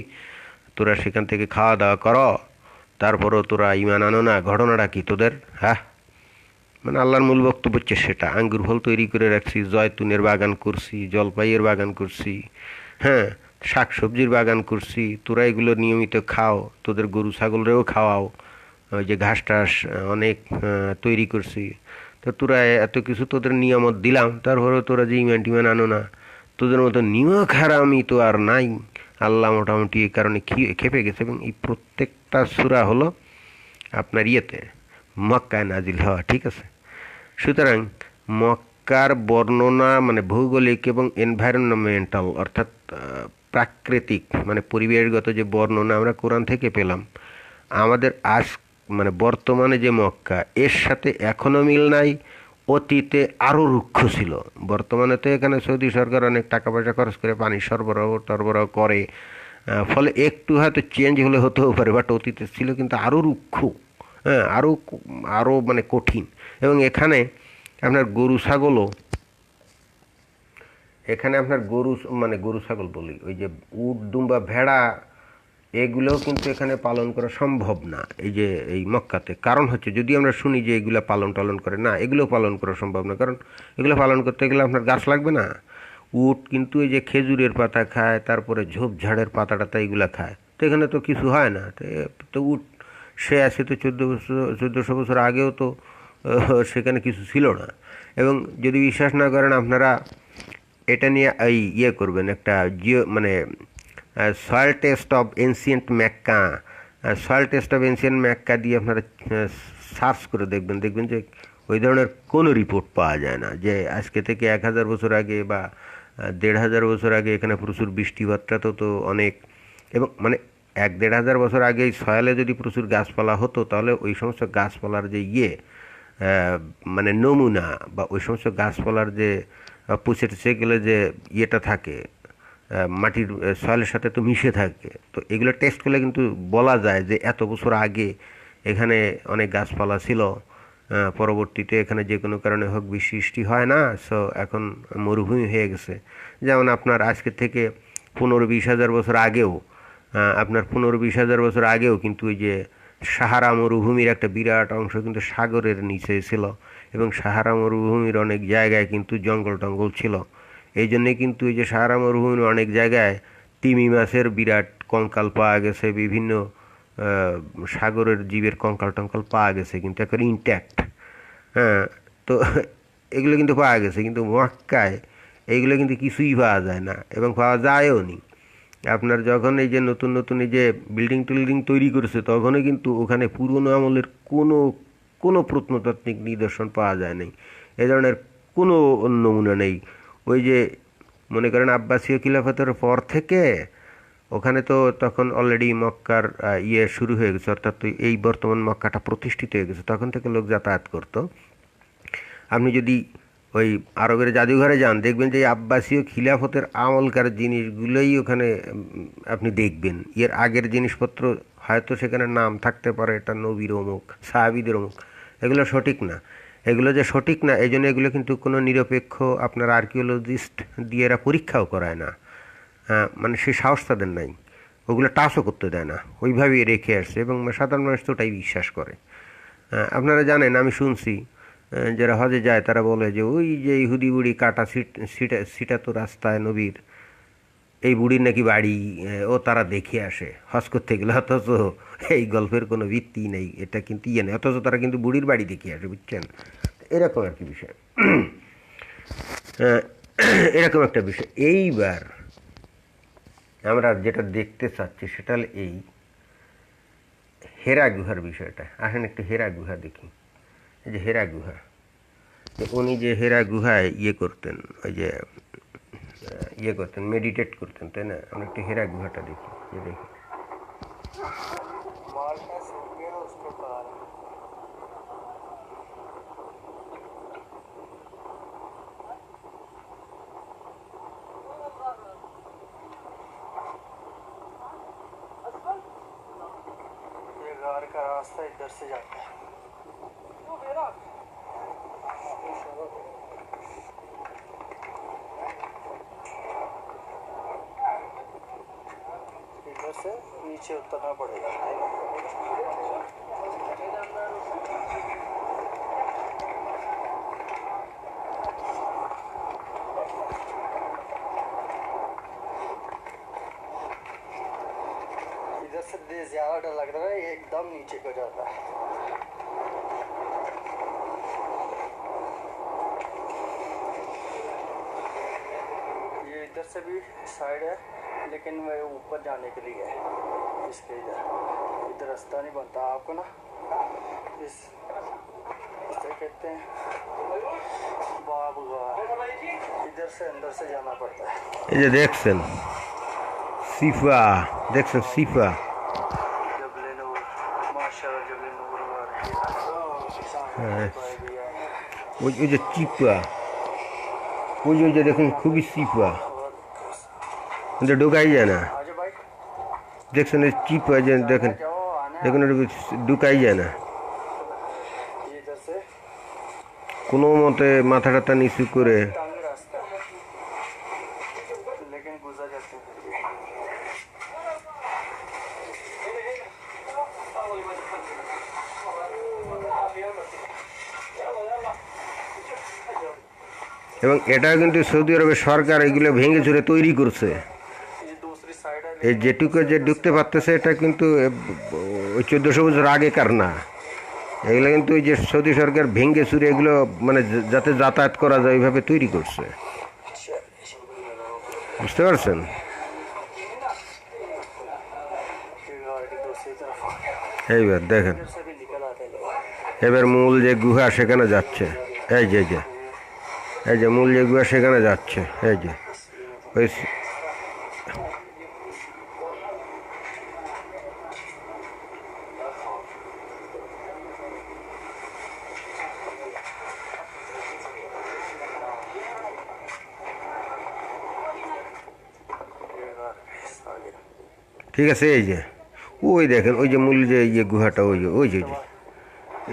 তোরা সেখান থেকে খাওয়া দাওয়া করো, তারপরও তোরা ইমান আনো না। ঘটনাটা কি তোদের? হ্যাঁ, মানে আল্লাহর মূল বক্তব্য হচ্ছে সেটা, আঙ্গুর ফল তৈরি করে রাখছি, জয়তুনের বাগান করছি, জলপাইয়ের বাগান করছি, হ্যাঁ, শাক সবজির বাগান করছি, তোরা এগুলো নিয়মিত খাও, তোদের গরু ছাগলরেও খাওয়াও, ওই যে ঘাস টাস অনেক তৈরি করছি, তো তোরা এত কিছু তোদের নিয়ামত দিলাম, তারপরেও তোরা যে ইমান টিমান আনো না, তোদের মতো নিমক হারামি তো আর নাই। আল্লাহ মোটামুটি এই কারণে খেপে গেছে, এবং এই প্রত্যেকটা সূরা হলো আপনার ইয়েতে মক্কায় নাজিল হওয়া। ঠিক আছে, সুতরাং মক্কার বর্ণনা মানে ভৌগোলিক এবং এনভায়রনমেন্টাল অর্থাৎ প্রাকৃতিক মানে পরিবেশগত যে বর্ণনা আমরা কোরআন থেকে পেলাম, আমাদের আজ মানে বর্তমানে যে মক্কা এর সাথে এখনও মিল নাই, অতীতে আরও রুক্ষ ছিল। বর্তমানে তো এখানে সৌদি সরকার অনেক টাকা পয়সা খরচ করে পানি সরবরাহ করে, ফলে একটু হয়তো চেঞ্জ হলে হতেও পারে, বাট অতীতে ছিল কিন্তু আরও রুক্ষ, হ্যাঁ, আরও মানে কঠিন। এবং এখানে আপনার গরু ছাগলও, এখানে আপনার গরু ছাগল বলি, ওই যে উট দুম্বা ভেড়া এগুলোও কিন্তু এখানে পালন করা সম্ভব না এই যে এই মক্কাতে। কারণ হচ্ছে যদি আমরা শুনি যে এগুলো পালন করে, না, এগুলো পালন করা সম্ভব না, কারণ এগুলো পালন করতে গেলে আপনার গাছ লাগবে না। উট কিন্তু এই যে খেজুরের পাতা খায়, তারপরে ঝোপঝাড়ের পাতা টাতা এগুলো খায়, তো এখানে তো কিছু হয় না। তো উট সে আছে তো 1400 বছর আগেও তো সেখানে কিছু ছিল না। এবং যদি বিশ্বাস না করেন আপনারা এটা নিয়ে এই ইয়ে করবেন, একটা মানে soil test of ancient Mecca, soil test of ancient Mecca দিয়ে আপনারা সার্চ করে দেখবেন যে ওই ধরনের কোনো রিপোর্ট পাওয়া যায় না যে আজকে থেকে 1000 বছর আগে বা ১,৫০০ বছর আগে এখানে প্রচুর বৃষ্টিপাতটা তো অনেক, এবং মানে ১,৫০০ বছর আগে এই সয়ালে যদি প্রচুর গাছপালা হতো তাহলে ওই সমস্ত গাছপালার যে মানে নমুনা বা ওই সমস্ত গাছপালার যে পচে টচে গেলে যে ইয়েটা থাকে, মাটির সয়েলের সাথে তো মিশে থাকে, তো এগুলো টেস্ট করলে কিন্তু বলা যায় যে এত বছর আগে এখানে অনেক গাছপালা ছিল। পরবর্তীতে এখানে যে কোনো কারণে হোক বৃষ্টি হয় না, সো এখন মরুভূমি হয়ে গেছে। যেমন আপনার আজকে থেকে ১৫-২০ হাজার বছর আগেও, আপনার ১৫-২০ হাজার বছর আগেও কিন্তু ওই যে সাহারা মরুভূমির একটা বিরাট অংশ কিন্তু সাগরের নিচে ছিল, এবং সাহারা মরুভূমির অনেক জায়গায় কিন্তু জঙ্গল টঙ্গল ছিল। এই জন্যে কিন্তু এই যে সাহারা মরুভূমির অনেক জায়গায় তিমি মাছের বিরাট কঙ্কাল পাওয়া গেছে, বিভিন্ন সাগরের জীবের কঙ্কাল টঙ্কাল পাওয়া গেছে কিন্তু একেবারে ইনট্যাক্ট। হ্যাঁ, তো এগুলো কিন্তু পাওয়া গেছে, কিন্তু মক্কায় এইগুলো কিন্তু কিছুই পাওয়া যায় না এবং পাওয়া যায়ও নি। আপনার যখন এই যে নতুন নতুন এই যে বিল্ডিং টিল্ডিং তৈরি করেছে তখনও কিন্তু ওখানে পুরনো আমলের কোনো কোনো প্রত্নতাত্ত্বিক নিদর্শন পাওয়া যায় নাই, এ ধরনের কোনো নমুনা নেই। ওই যে মনে করেন আব্বাসীয় খিলাফতের পর থেকে ওখানে তো তখন অলরেডি মক্কার শুরু হয়ে গেছে, অর্থাৎ এই বর্তমান মক্কাটা প্রতিষ্ঠিত হয়ে গেছে, তখন থেকে লোক যাতায়াত করতো। আপনি যদি ওই আরবের জাদুঘরে যান দেখবেন যে এই আব্বাসীয় খিলাফতের আমলকার জিনিসগুলোই ওখানে আপনি দেখবেন। এর আগের জিনিসপত্র হয়তো সেখানে নাম থাকতে পারে, এটা নবীর অমুক, সাহাবীদের অমুক, এগুলো সঠিক না। এগুলো যে সঠিক না এই জন্য এগুলো কিন্তু কোনো নিরপেক্ষ আপনার আর্কিওলজিস্ট দিয়ে এরা পরীক্ষাও করায় না। মানে সে সাহস তাদের নাই, ওগুলো টাচও করতে দেয় না, ওইভাবেই রেখে আসছে এবং সাধারণ মানুষ তো ওটাই বিশ্বাস করে। আপনারা জানেন, আমি শুনছি যারা হজে যায় তারা বলে যে ওই যে ইহুদি বুড়ি কাটা সিটা তো রাস্তায় নবীর, এই বুড়ির নাকি বাড়ি, ও তারা দেখে আসে হজ করতে গেলে, অথচ এই গল্পের কোনো ভিত্তি নেই, এটা কিন্তু ইয়ে নেই, অথচ তারা কিন্তু বুড়ির বাড়ি দেখে আসে, বুঝছেন? এরকম আর কি বিষয়। এরকম একটা বিষয়। এইবার আমরা যেটা দেখতে চাচ্ছি সেটা হলো এই হেরা গুহার বিষয়টা। আসেন একটু হেরা গুহা দেখি। এই যে হেরা গুহা, উনি যে হেরা গুহায় করতেন, ওই যে করতেন, মেডিটেট করতেন, তাই না? আমরা একটু হেরা গুহাটা দেখি। দেখি का रास्ता इधर से जाता है। इधर से नीचे उतरना पड़ेगा। इधर से ज्यादा डर लग रहा है, एकदम नीचे को जाता है। ये इधर से भी साइड है, लेकिन वह ऊपर जाने के लिए है। इसके इधर रास्ता नहीं बनता आपको ना, इसे कहते हैं बाबूगार। इधर से अंदर से जाना पड़ता है। ये देखছেন সিফা, দেখছেন সিফা, ওই যে চিপা, ওই যে দেখুন খুবই সিফা, কিন্তু ঢুকাই যায় না। দেখছেন এই চিপা, যে দেখেন দেখুন ঢুকাই যায় না, কোনো মতে মাথা টাথা নিচু করে। এবং এটা কিন্তু সৌদি আরবের সরকার এগুলো ভেঙে চুরে তৈরি করছে। এই যেটুকু যে ঢুকতে পারতেছে এটা কিন্তু ওই 1400 বছর আগেকার না, এগুলো কিন্তু ওই যে সৌদি সরকার ভেঙে চুরে এগুলো মানে যাতে যাতায়াত করা যায় ওইভাবে তৈরি করছে, বুঝতে পারছেন? এইবার দেখেন, এবার মূল যে গুহা সেখানে যাচ্ছে, এই যে মূল যে গুহা সেখানে যাচ্ছে, এই যে ওই ঠিক আছে, এই যে ওই দেখেন ওই যে মূল যে ইয়ে গুহাটা, ওই যে ওই যে ওই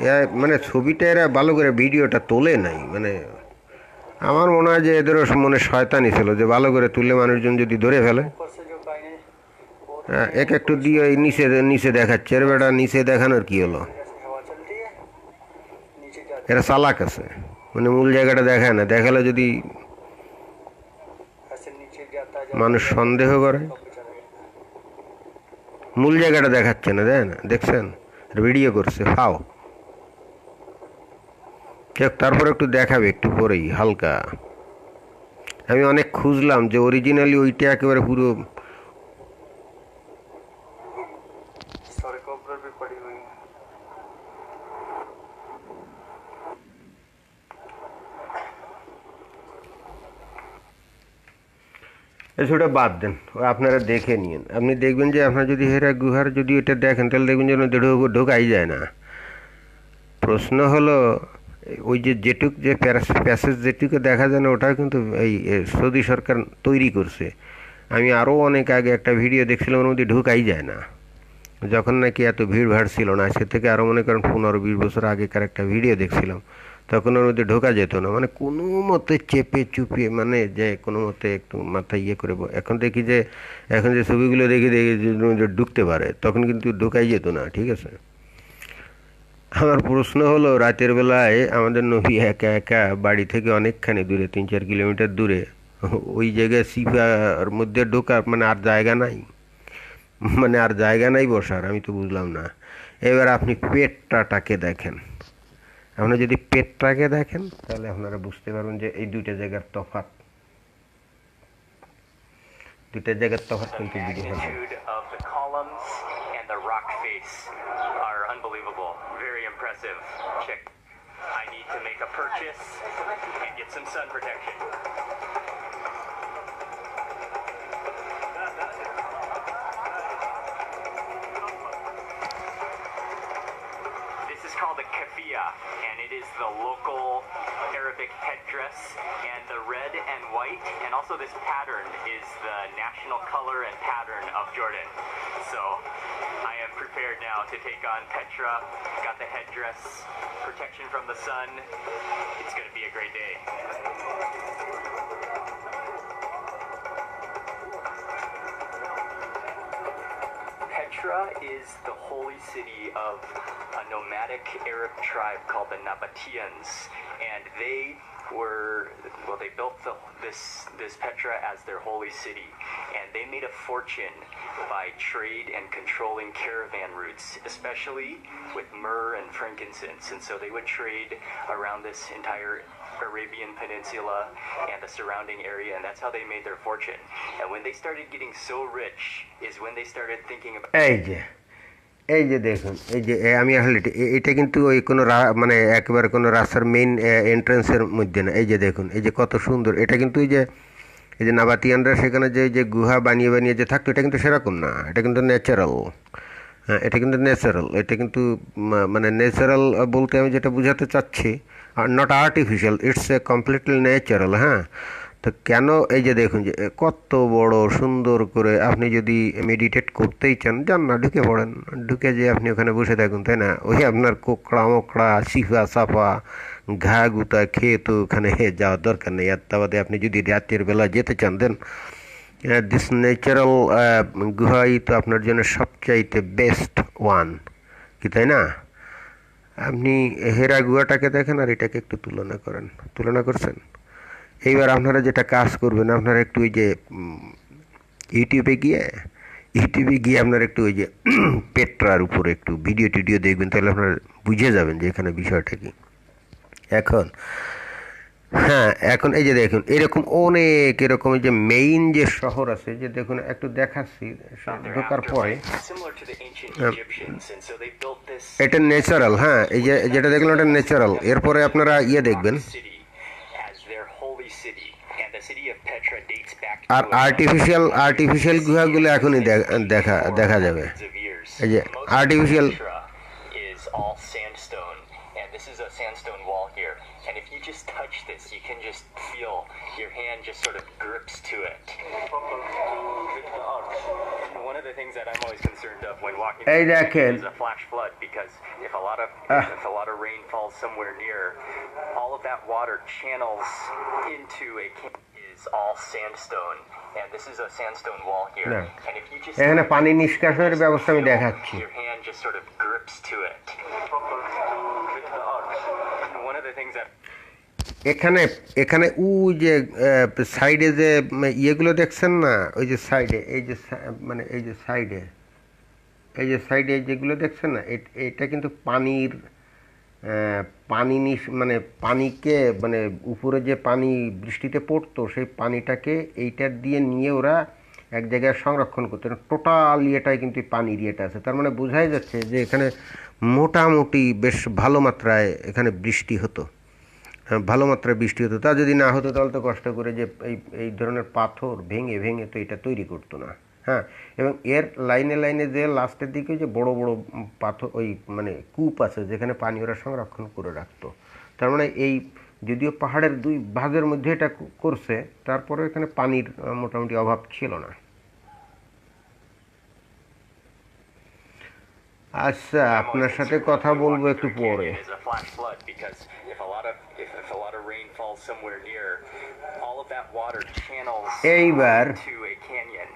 যে মানে ছবিটা এরা ভালো করে ভিডিওটা তোলে নাই, মানে আমার মনে হয় যে এদেরও মনে শয়তানি ছিল যে ভালো করে তুললে মানুষজন যদি ধরে ফেলে। ऊपर से जो काइने এক একটু দিয়ে ওই নিচে নিচে দেখাচ্ছে, এর বেটা নিচে দেখানোর কি হলো? जैसे हवा चलती है नीचे जाती এরা চালাক আছে, মানে মূল জায়গাটা দেখায় না, দেখালে যদি है ऐसे नीचे जाता মানুষ সন্দেহ করে। चला गया মূল জায়গাটা দেখাচ্ছে না, দেখছেন ভিডিও করছে ফাও। তারপর একটু দেখাবে একটু পরেই হালকা। আমি অনেক খুঁজলাম যে অরিজিনালি ওইটা একেবারে পুরো सड़कों पर भी पड़ी हुई है সেটা বাদ দেন, ওই আপনারা দেখে নিন। আপনি দেখবেন যে আপনার যদি হেরা গুহার যদি এটা দেখেন তাহলে দেখবেন যে ঢোকাই যায় না। প্রশ্ন হলো ওই যে যেটুক যে প্যাসেজ যেটুকু দেখা যায় না ওটাও কিন্তু এই সৌদি সরকার তৈরি করছে। আমি আরও অনেক আগে একটা ভিডিও দেখছিলাম, ওর মধ্যে ঢোকাই যায় না, যখন নাকি এত ভিড় ভাড় ছিল না। সে থেকে আরও মনে করেন 15-20 বছর আগেকার একটা ভিডিও দেখছিলাম, তখন ওর মধ্যে ঢোকা যেত না, মানে কোনো মতে চেপে চুপিয়ে মানে যে কোনো মতে একটু মাথায় ইয়ে করে। এখন দেখি যে এখন যে ছবিগুলো দেখে দেখে যে ঢুকতে পারে, তখন কিন্তু ঢোকাই যেত না, ঠিক আছে। আমার প্রশ্ন হলো রাতের বেলায় আমাদের নবী একা একা বাড়ি থেকে অনেকখানি দূরে, 3-4 কিলোমিটার দূরে, ওই জায়গায় সিপার মধ্যে ঢোকার মানে আর জায়গা নাই, মানে আর জায়গা নাই বসার, আমি তো বুঝলাম না। এবার আপনি পেটটাকে দেখেন, আপনারা যদি পেটটাকে দেখেন তাহলে আপনারা বুঝতে পারবেন যে এই দুইটা জায়গার তফাৎ, দুইটা জায়গার তফাৎ The কিন্তু বুঝে ফেলবেন। magnitude of the columns and the rock face are unbelievable. Very impressive. Check. I need to make a purchase and get some sun protection. This is called a kafia, and it is the local Arabic headdress, and the red and white, and also this pattern is the national color and pattern of Jordan. So I am prepared now to take on Petra. Got the headdress, protection from the sun. It's going to be a great day. Petra is the holy city of a nomadic Arab tribe called the Nabateans, and they built this Petra as their holy city, and they made a fortune by trade and controlling caravan routes, especially with myrrh and frankincense, and so they would trade around this entire Arabian Peninsula and the surrounding area, and that's how they made their fortune. And when they started getting so rich is when they started thinking about এই যে দেখুন, এই যে আমি আসলে এটা কিন্তু ওই কোনো মানে একেবারে কোনো রাস্তার মেইন এন্ট্রান্সের মধ্যে না। এই যে দেখুন, এই যে কত সুন্দর, এটা কিন্তু এই যে নাবাতিয়ানরা সেখানে যে গুহা বানিয়ে বানিয়ে যে থাকতো, এটা কিন্তু সেরকম না, এটা কিন্তু ন্যাচারাল। হ্যাঁ, এটা কিন্তু ন্যাচারাল, এটা কিন্তু মানে ন্যাচারাল বলতে আমি যেটা বোঝাতে চাচ্ছি, not artificial, it's a completely natural. হ্যাঁ, তো কেন এই যে দেখুন যে কত বড় সুন্দর করে, আপনি যদি মেডিটেট করতেই চান যান না, ঢুকে পড়েন, ঢুকে যে আপনি ওখানে বসে থাকুন, তাই না? ওই আপনার কোকড়া মোকড়া সিফা সাফা ঘা গুতা খেয়ে তো ওখানে যাওয়ার দরকার নেই। আর তাবাদে আপনি যদি রাতের বেলা যেতে চান দেন দিস ন্যাচারাল গুহাই তো আপনার জন্য সবচাইতে বেস্ট ওয়ান, কি তাই না? আপনি হেরা গুহাটাকে দেখেন আর এটাকে একটু তুলনা করছেন। এইবার আপনারা যেটা কাজ করবেন, আপনারা একটু ওই যে ইউটিউবে গিয়ে আপনারা একটু ওই যে পেট্রার উপরে একটু ভিডিও টিডিও দেখবেন, তাহলে আপনারা বুঝে যাবেন যে এখানে বিষয়টা কি। এখন এই যে দেখুন, এরকম অনেক এরকম এই যে মেইন যে শহর আছে, যে দেখুন একটু দেখাচ্ছি ঢোকার পরে, এটা ন্যাচারাল। হ্যাঁ, এই যে যেটা দেখলেন ওটা ন্যাচারাল। এরপরে আপনারা দেখবেন holy city, and the city of Petra dates back to আর আর্টিফিশিয়াল গুহাগুলো এখনই দেখা যাবে। hundreds of years. এই যে Most of artificial Petra is all sandstone, and this is a sandstone wall here. And if you just touch this, you can just feel your hand just sort of grips to it. with the earth. One of the things that I'm always concerned of when walking Hey, through that the kid. is a flash flood, because if a lot of rain falls somewhere near, all of that water channels into a is all sandstone, and this is a sandstone wall here. Yeah. And if you just এখানে পানি নিষ্কাশনের ব্যবস্থা আমি দেখাচ্ছি। your hand just sort of grips to it. With the earth. One of the things that এখানে যে সাইডে যে ইয়েগুলো দেখছেন না, ওই যে সাইডে মানে এই যে সাইডে যেগুলো দেখছেন না, এটা কিন্তু মানে পানিকে মানে উপরে যে পানি বৃষ্টিতে পড়তো সেই পানিটাকে এইটার দিয়ে নিয়ে ওরা এক জায়গায় সংরক্ষণ করতো। টোটাল ইয়েটাই কিন্তু পানির ইয়েটা আছে, তার মানে বোঝাই যাচ্ছে যে এখানে মোটামুটি বেশ ভালো মাত্রায় এখানে বৃষ্টি হতো। ভালো মাত্রায় বৃষ্টি হতো। তা যদি না হতো তাহলে তো কষ্ট করে যে এই ধরনের পাথর ভেঙে তো এটা তৈরি করতো না। হ্যাঁ, এবং এর লাইনে যে লাস্টের দিকে যে বড় বড় পাথর ওই মানে কূপ আছে যেখানে পানি ওরা সংরক্ষণ করে রাখতো। তার মানে এই যদিও পাহাড়ের দুই ভাগের মধ্যে এটা করছে, তারপরে এখানে পানির মোটামুটি অভাব ছিল না। আচ্ছা, আপনার সাথে কথা বলবো একটু পরে। is a flash flood, because if a lot of rain falls somewhere near, all of that water channels এইবার to a canyon.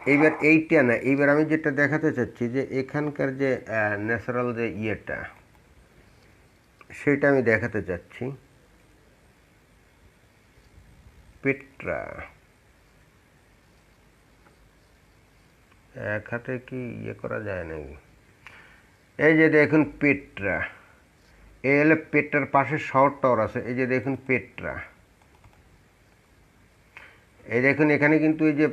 এইটা না, এইবার আমি যেটা দেখাতে চাচ্ছি যে এখানকার যে ন্যাচারাল যে ইয়েটা সেটা আমি দেখাতে চাচ্ছি। পেট্রা এক হাতে কি ইয়ে করা যায় নাকি? এই যে দেখুন পেট্রা, এই হলো পেট্রার পাশে শহর টর আছে। এই যে দেখুন পেট্রা, এই দেখুন এখানে কিন্তু এই যে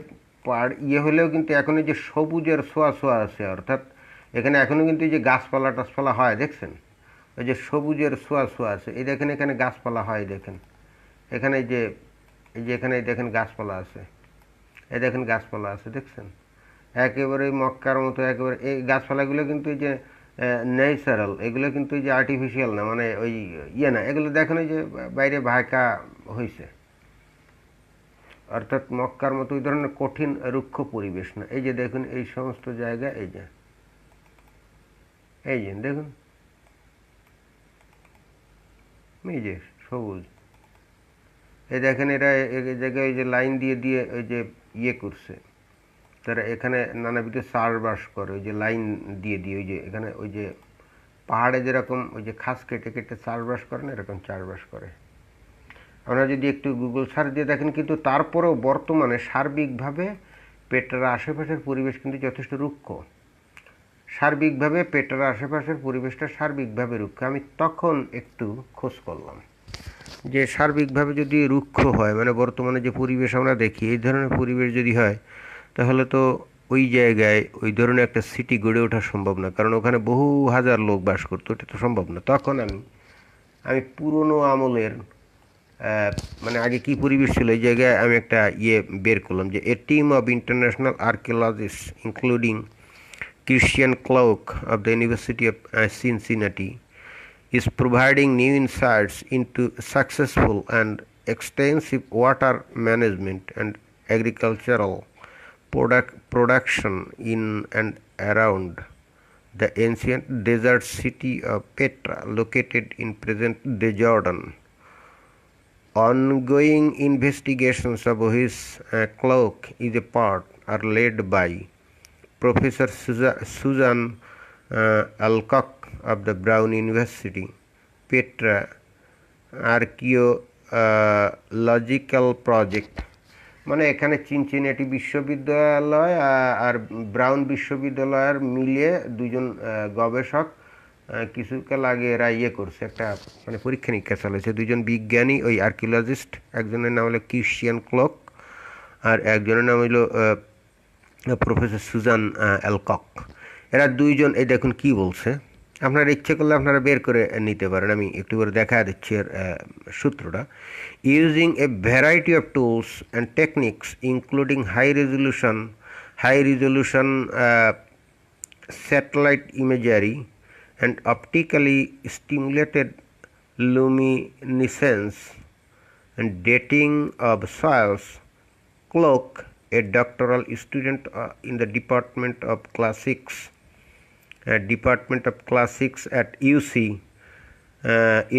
ইয়ে হলেও কিন্তু এখন এই যে সবুজের ছোঁয়া আছে, অর্থাৎ এখানে এখনও কিন্তু এই যে গাছপালা হয়, দেখছেন ওই যে সবুজের ছোঁয়া আছে। এই দেখেন এখানে গাছপালা হয়, দেখেন এখানে এই যে এখানে দেখেন গাছপালা আছে, এই দেখেন গাছপালা আছে, দেখছেন একেবারে মক্কার মতো একেবারে। এই গাছপালাগুলো কিন্তু এই যে ন্যাচারাল, এগুলো কিন্তু এই যে আর্টিফিশিয়াল না, মানে ওই ইয়ে না, এগুলো দেখেন ওই যে বাইরে ভাইকা হয়েছে, অর্থাৎ মক্কার মতো ওই ধরনের কঠিন রুক্ষ পরিবেশ না। এই যে দেখুন এই সমস্ত জায়গা, এই যে দেখুন এই যে সবুজ, এই দেখেন এরা এই জায়গায় ওই যে লাইন দিয়ে ওই যে ইয়ে করছে, তারা এখানে নানাবিধ চাষবাস করে ওই যে লাইন দিয়ে ওই যে এখানে ওই যে পাহাড়ে যেরকম ওই যে খাস কেটে চাষবাস করে না, এরকম চাষবাস করে। আমরা যদি একটু গুগল সার্চ দিয়ে দেখেন, কিন্তু তারপরেও বর্তমানে সার্বিকভাবে পেট্রার আশেপাশের পরিবেশ কিন্তু যথেষ্ট রুক্ষ। সার্বিকভাবে পেট্রার আশেপাশের পরিবেশটা সার্বিকভাবে রুক্ষ। আমি তখন একটু খোঁজ করলাম যে সার্বিকভাবে যদি রুক্ষ হয়, মানে বর্তমানে যে পরিবেশ আমরা দেখি এই ধরনের পরিবেশ যদি হয়, তাহলে তো ওই জায়গায় ওই ধরনের একটা সিটি গড়ে ওঠা সম্ভব না, কারণ ওখানে বহু হাজার লোক বাস করতো, এটা তো সম্ভব না। তখন আমি পুরনো আমলের মানে আগে কি পরিবেশ ছিল এই জায়গায় আমি একটা ইয়ে বের করলাম যে a team of international archaeologist including Christian Clark of the University of Cincinnati is providing new insights into successful and extensive water management and agricultural production in and around the ancient desert city of Petra, located in present-day Jordan. Ongoing investigations of which Clark is a part are led by Professor Susan Alcock of the Brown University, Petra Archaeological Project। মানে এখানে Cincinnati বিশ্ববিদ্যালয় আর brown বিশ্ববিদ্যালয়ের মিলিয়ে দুজন গবেষক কিছুকাল আগে এরা ইয়ে করছে, একটা মানে পরীক্ষা নিরীক্ষা চালাইছে। দুজন বিজ্ঞানী ওই আর্কিওলজিস্ট, একজনের নাম হলো ক্রিশ্চিয়ান ক্লক আর একজনের নাম হলো প্রফেসর সুজান অ্যালকক। এরা দুইজন এই দেখুন কি বলছে, আপনারা ইচ্ছে করলে আপনারা বের করে নিতে পারেন, আমি একটু করে দেখা দিচ্ছি এর সূত্রটা। Using a variety of tools and techniques including high resolution satellite imagery and optically stimulated luminescence and dating of soils, Cloak, a doctoral student in the Department of Classics at UC,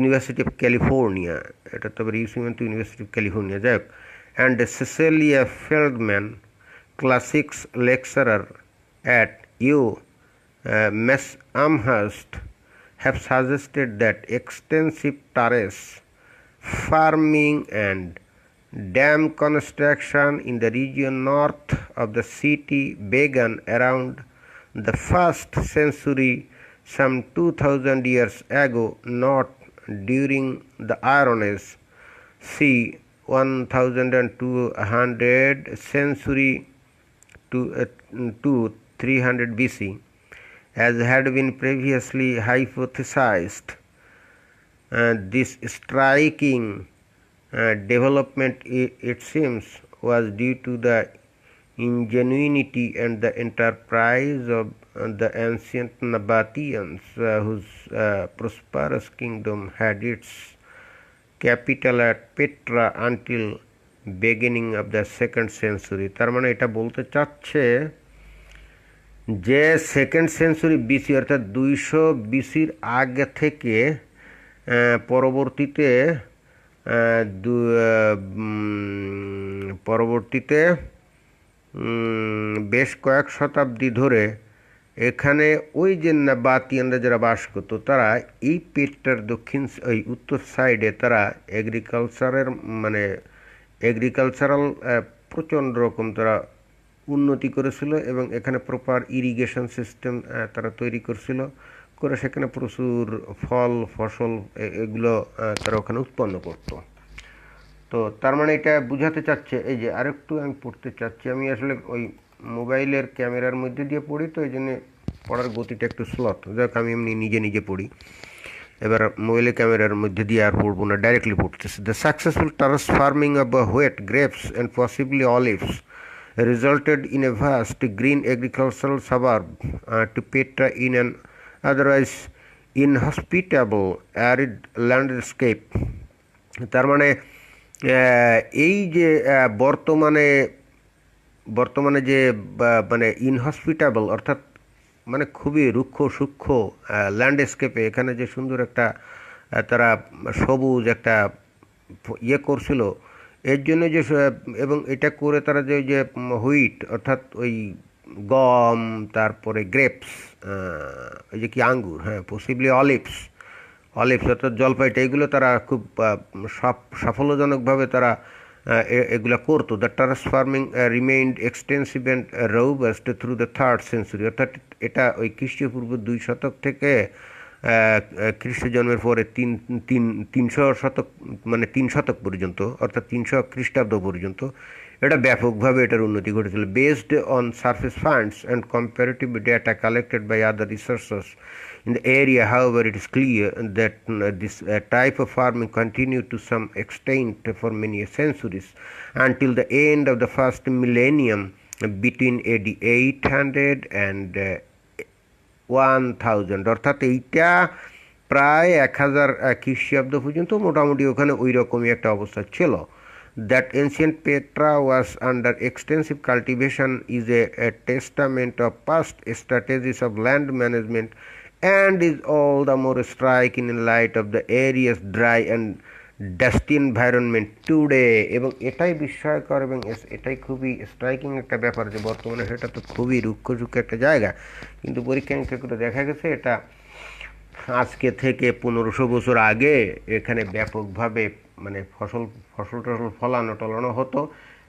University of California, এটা তো আবার UC মানে তো University of California, যাই হোক, and Cecilia Feldman, classics lecturer at U. Miss Amherst, have suggested that extensive terrace farming and dam construction in the region north of the city began around the 1st century, some 2000 years ago, not during the Iron Age, c. 1200 century to 300 BC, as had been previously hypothesized. This striking development, it seems, was due to the ingenuity and the enterprise of the ancient Nabateans, whose prosperous kingdom had its capital at Petra until beginning of the 2nd century. তার মানে এটা বলতে চাচ্ছে যে 2nd century BC অর্থাৎ 200 BCর আগে থেকে পরবর্তীতে বেশ কয়েক শতাব্দী ধরে এখানে ওই যে নাবাতিয়ানরা যারা বাস করতো তারা এই পেটটার উত্তর সাইডে তারা এগ্রিকালচারাল প্রচণ্ড রকম তারা উন্নতি করেছিল এবং এখানে প্রপার ইরিগেশন সিস্টেম তারা তৈরি করে সেখানে প্রচুর ফসল এগুলো তারা ওখানে উৎপন্ন করত। তো তার মানে এটা বুঝাতে চাচ্ছে, এই যে আরেকটু আমি পড়তে চাচ্ছি, আমি আসলে ওই মোবাইলের ক্যামেরার মধ্যে দিয়ে পড়ি তো এই জন্য পড়ার গতিটা একটু স্লথ, যাক আমি এমনি নিজে পড়ি। এবার মোবাইলের ক্যামেরার মধ্যে দিয়ে আর পড়বো না, ডাইরেক্টলি পড়তেছি। The successful terrace farming of wheat grapes and possibly olives resulted in a vast green agricultural suburb to Petra in an otherwise inhospitable arid landscape. তার মানে এই যে বর্তমানে যে মানে ইনহসপিটেবল অর্থাৎ মানে খুবই রুক্ষ সূক্ষ্ম ল্যান্ডস্কেপে এখানে যে সুন্দর একটা তারা সবুজ একটা করছিল, এর জন্য যে এবং এটা করে তারা যে হুইট অর্থাৎ ওই গম, তারপরে গ্রেপস, ওই যে কি আঙ্গুর, হ্যাঁ পসিবলি অলিভস অর্থাৎ জলপাইটা, এগুলো তারা খুব সাফল্যজনকভাবে তারা এগুলো করতো। The terrace farming remained extensive and robust through the 3rd century, অর্থাৎ এটা ওই খ্রিস্টপূর্ব 2 শতক থেকে খ্রিস্ট জন্মের পরে 300 শতক মানে 3 শতক পর্যন্ত অর্থাৎ 300 খ্রিস্টাব্দ পর্যন্ত এটা ব্যাপকভাবে এটার উন্নতি ঘটেছিল। Based on surface finds and comparative data collected by other researchers in the area. However, it is clear that this type of farming continued to some extent for many centuries until the end of the first millennium between AD 800 and 1000, অর্থাৎ এইটা প্রায় 1000 খ্রিস্টাব্দ পর্যন্ত মোটামুটি ওখানে ওই রকমই একটা অবস্থা ছিল। That ancient Petra was under extensive cultivation is a testament of past strategies of land management and is all the more striking in light of the area's dry and dusty environment today. এবং এটাই বিস্ময়কর এবং এটাই খুবই striking একটা ব্যাপার যে বর্তমানে সেটা তো খুবই রুক্ষ একটা জায়গা, কিন্তু পরীক্ষা নিরীক্ষা করে দেখা গেছে এটা আজকে থেকে 1500 বছর আগে এখানে ব্যাপকভাবে মানে ফসল ফলানো হতো।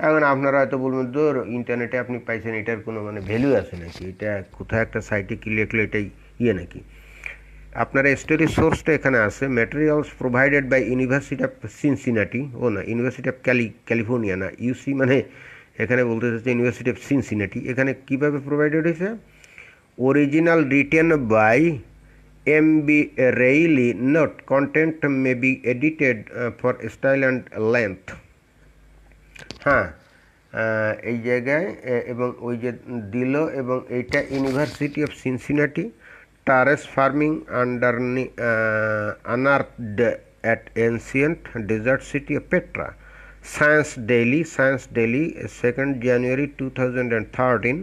এখন আপনারা হয়তো বলবেন ধর ইন্টারনেটে আপনি পাইছেন, এটার কোনো মানে ভ্যালু আছে নাকি, এটা কোথায় একটা সাইটে কি লিখলে এটাই নাকি? আপনার স্টোরি সোর্সটা এখানে আছে, materials provided by University of Cincinnati, University of California না, ইউসি মানে এখানে বলতে চাচ্ছে ইউনিভার্সিটি অফ সিনসিনাটি। এখানে কীভাবে প্রোভাইডেড হয়েছে? Original written by MB Reilly note content may be edited for style and length. হ্যাঁ, এই জায়গায় এবং ওই যে দিল এবং এইটা university of Cincinnati টারেস farming unearthed at ancient desert city of Petra. Science Daily 2nd January 2013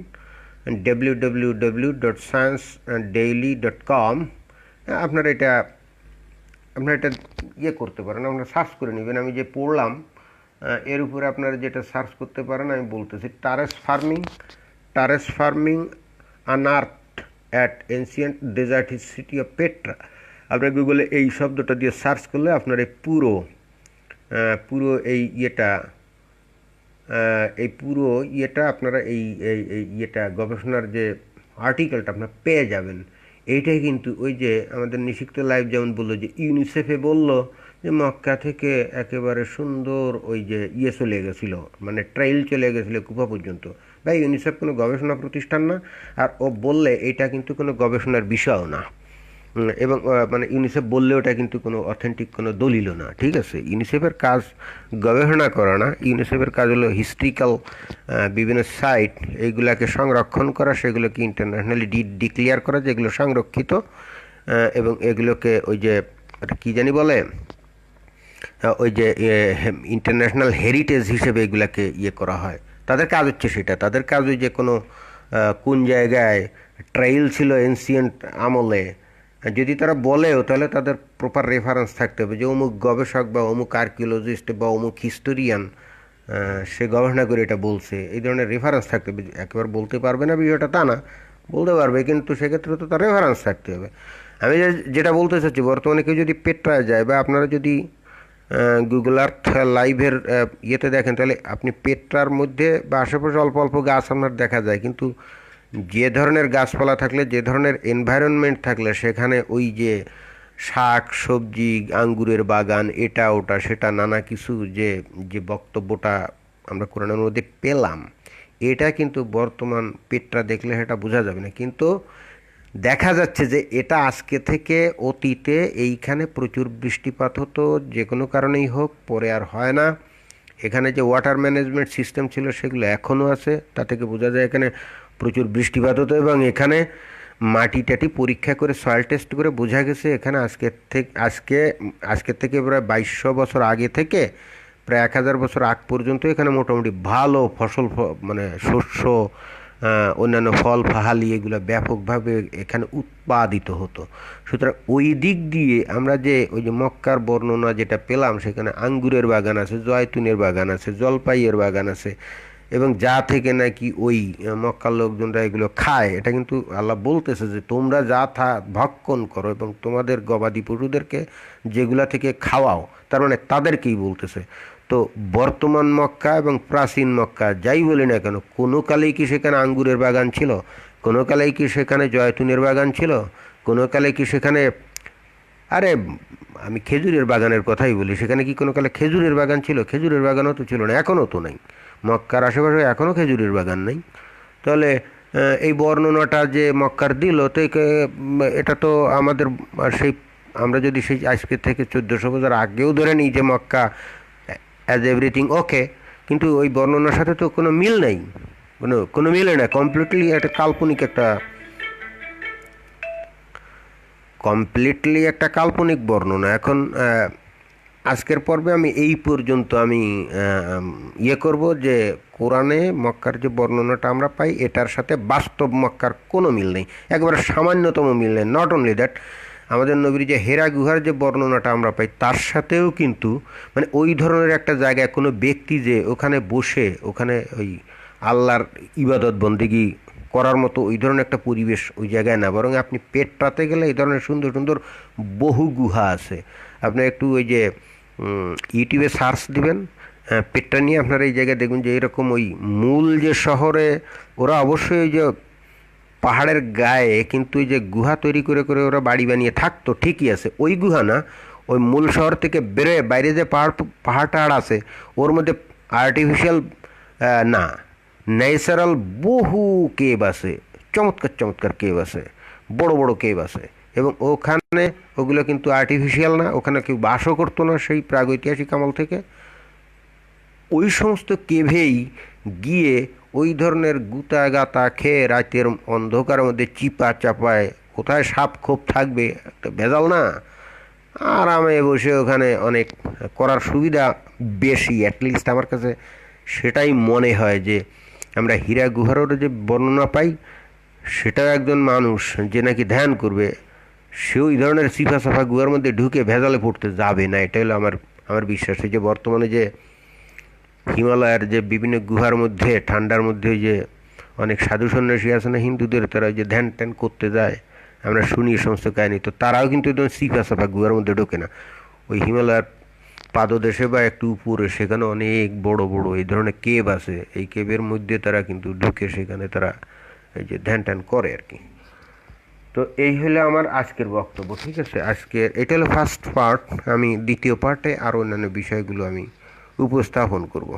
and www.sciencedaily.com. আপনারা এটা ইয়ে করতে পারেন, আপনারা সার্চ করে নেবেন। আমি যে পড়লাম এর উপরে আপনারা যেটা সার্চ করতে পারেন আমি বলতেছি। টারেস farming unearthed at ancient desert city of Petra। আপনার গুগলে এই শব্দটা দিয়ে সার্চ করলে আপনার এই পুরো এই ইয়েটা আপনারা এই ইয়েটা গবেষণার যে আর্টিকেলটা আপনারা পেয়ে যাবেন। এইটাই কিন্তু ওই যে আমাদের নিষিক্ত লাইভ যেমন বললো যে ইউনিসেফে বলল যে মক্কা থেকে একেবারে সুন্দর ওই যে ইয়ে চলে গেছিলো, মানে ট্রেইল চলে গেছিলো কুফা পর্যন্ত। ভাই ইউনিসেফ কোনো গবেষণা প্রতিষ্ঠান না, আর ও বললে এটা কিন্তু কোনো গবেষণার বিষয়ও না, এবং মানে ইউনিসেফ বললে ওটা কিন্তু কোনো অথেন্টিক কোনো দলিলও না। ঠিক আছে, ইউনিসেফের কাজ গবেষণা করা না, ইউনিসেফের কাজ হলো হিস্ট্রিক্যাল বিভিন্ন সাইট এইগুলাকে সংরক্ষণ করা, সেগুলোকে ইন্টারন্যাশনালি ডিক্লেয়ার করা যেগুলো সংরক্ষিত, এবং এগুলোকে ওই যে কী জানি বলে ওই যে ইন্টারন্যাশনাল হেরিটেজ হিসেবে এগুলাকে ইয়ে করা হয়। তাদের কাজ হচ্ছে সেটা, তাদের কাজ ওই যে কোনো কোন জায়গায় ট্রাইল ছিল এনসিয়েন্ট আমলে, যদি তারা বলেও তাহলে তাদের প্রপার রেফারেন্স থাকতে হবে যে অমুক গবেষক বা অমুক আর্কিওলজিস্ট বা অমুক হিস্টোরিয়ান সে গবেষণা করে এটা বলছে, এই ধরনের রেফারেন্স থাকতে হবে। একেবারে বলতে পারবে না বিষয়টা তা না, বলতে পারবে, কিন্তু সেক্ষেত্রে তো তার রেফারেন্স থাকতে হবে। আমি যেটা বলতে চাচ্ছি, বর্তমানে কেউ যদি পেট্রায় যায় বা আপনারা যদি গুগল আর্থ লাইভের ইয়েতে দেখেন, তাহলে আপনি পেট্রার মধ্যে বা আশেপাশে অল্প অল্প গাছ আপনার দেখা যায়, কিন্তু যে ধরনের গাছপালা থাকলে, যে ধরনের এনভায়রনমেন্ট থাকলে সেখানে ওই যে শাক সবজি আঙ্গুরের বাগান এটা ওটা সেটা নানা কিছু যে বক্তব্যটা আমরা কোরআনের মধ্যে পেলাম, এটা কিন্তু বর্তমান পেট্রা দেখলে সেটা বোঝা যাবে না। কিন্তু দেখা যাচ্ছে যে এটা আজকে থেকে অতীতে এইখানে প্রচুর বৃষ্টিপাত হতো, যে কোনো কারণেই হোক, পরে আর হয় না। এখানে যে ওয়াটার ম্যানেজমেন্ট সিস্টেম ছিল সেগুলো এখনও আছে, তা থেকে বোঝা যায় এখানে প্রচুর বৃষ্টিপাত হতো, এবং এখানে মাটি টাটি পরীক্ষা করে সয়েল টেস্ট করে বোঝা গেছে এখানে আজকের থেকে প্রায় 2200 বছর আগে থেকে প্রায় 1000 বছর আগ পর্যন্ত এখানে মোটামুটি ভালো ফসল মানে শস্য অন্যান্য ফল ফাহালি এগুলো ব্যাপকভাবে এখানে উৎপাদিত হতো। সুতরাং ওই দিক দিয়ে আমরা যে ওই যে মক্কার বর্ণনা যেটা পেলাম, সেখানে আঙ্গুরের বাগান আছে, জয়তুনের বাগান আছে, জলপাইয়ের বাগান আছে, এবং যা থেকে নাকি ওই মক্কার লোকজনরা এগুলো খায়, এটা কিন্তু আল্লাহ বলতেছে যে তোমরা যা ভক্ষণ করো এবং তোমাদের গবাদি পশুদেরকে যেগুলা থেকে খাওয়াও, তার মানে তাদেরকেই বলতেছে। তো বর্তমান মক্কা এবং প্রাচীন মক্কা যাই বলি না কেন, কোনো কালেই কি সেখানে আঙ্গুরের বাগান ছিল? কোনো কালেই কি সেখানে জয়তুনের বাগান ছিল? কোনো কালে কি সেখানে, আরে আমি খেজুরের বাগানের কথাই বলি, সেখানে কি কোনো কালে খেজুরের বাগান ছিল? খেজুরের বাগানও তো ছিল না, এখনও তো নাই, মক্কার আশেপাশে এখনও খেজুরের বাগান নেই। তাহলে এই বর্ণনাটা যে মক্কার দিল, তো এটা তো আমাদের সেই আমরা যদি সেই আজকে থেকে 1400 বছর আগেও ধরে নিই যে মক্কা অ্যাজ এভরিথিং ওকে, কিন্তু ওই বর্ণনার সাথে তো কোনো মিল নেই, কোনো মিলে না, কমপ্লিটলি একটা কাল্পনিক বর্ণনা। এখন আজকের পর্বে আমি এই পর্যন্ত আমি ইয়ে করব যে কোরআনে মক্কার যে বর্ণনাটা আমরা পাই এটার সাথে বাস্তব মক্কার কোনো মিল নেই, একবারে সামান্যতম মিল নেই। নট অনলি দ্যাট, আমাদের নবীর যে হেরা গুহার যে বর্ণনাটা আমরা পাই তার সাথেও কিন্তু মানে ওই ধরনের একটা জায়গায় কোনো ব্যক্তি যে ওখানে বসে ওখানে ওই আল্লাহর ইবাদত বন্দেগী করার মতো ওই ধরনের একটা পরিবেশ ওই জায়গায় না, বরং আপনি পেট্রাতে গেলে এই ধরনের সুন্দর সুন্দর বহু গুহা আছে। আপনি একটু ওই যে ইউটিউবে সার্চ দিবেন পেট্রা নিয়ে, আপনারা এই জায়গায় দেখবেন যে এরকম ওই মূল যে শহরে ওরা অবশ্যই ওই যে পাহাড়ের গায়ে কিন্তু ওই যে গুহা তৈরি করে করে ওরা বাড়ি বানিয়ে থাকতো, ঠিকই আছে, ওই গুহা না, ওই মূল শহর থেকে বেরোয় বাইরে যে পাহাড় টাহাড় আছে ওর মধ্যে আর্টিফিশিয়াল না, ন্যাচারাল বহু কেভ আছে, চমৎকার চমৎকার কেভ আছে, বড় বড় কেভ আছে, এবং ওখানে ওগুলো কিন্তু আর্টিফিশিয়াল না, ওখানে কেউ বাসও করতো না সেই প্রাগৈতিহাসিক আমল থেকে। ওই সমস্ত কেভেই গিয়ে ওই ধরনের গুতা গাতা খেয়ে রাতের অন্ধকারের মধ্যে চিপা চাপায় কোথায় সাপ খোপ থাকবে, একটা ভেজাল না, আরামে বসে ওখানে অনেক করার সুবিধা বেশি। অ্যাটলিস্ট আমার কাছে সেটাই মনে হয় যে আমরা হীরা গুহারও যে বর্ণনা পাই, সেটাও একজন মানুষ যে নাকি ধ্যান করবে, সে ওই ধরনের সিফা সাফা গুহার মধ্যে ঢুকে ভেজালে পড়তে যাবে না। এটা হলো আমার আমার বিশ্বাস। এই যে বর্তমানে যে হিমালয়ের যে বিভিন্ন গুহার মধ্যে ঠান্ডার মধ্যে ওই যে অনেক সাধু সন্ন্যাসী আছে না হিন্দুদের, তারা ওই যে ধ্যান ট্যান করতে যায়, আমরা শুনি এই সমস্ত কাহিনী, তো তারাও কিন্তু একদম সিফা সাফা গুহার মধ্যে ঢোকে না। ওই হিমালয়ের পাদদেশে বা একটু উপরে সেখানে অনেক বড় বড় এই ধরনের কেভ আছে, এই কেভের মধ্যে তারা কিন্তু ঢুকে সেখানে তারা এই যে ধ্যান ট্যান করে আর কি। তো এই হলো আমার আজকের বক্তব্য, ঠিক আছে। আজকের এটা হলো ফার্স্ট পার্ট, আমি দ্বিতীয় পার্টে আরও অন্যান্য বিষয়গুলো আমি উপস্থাপন করব।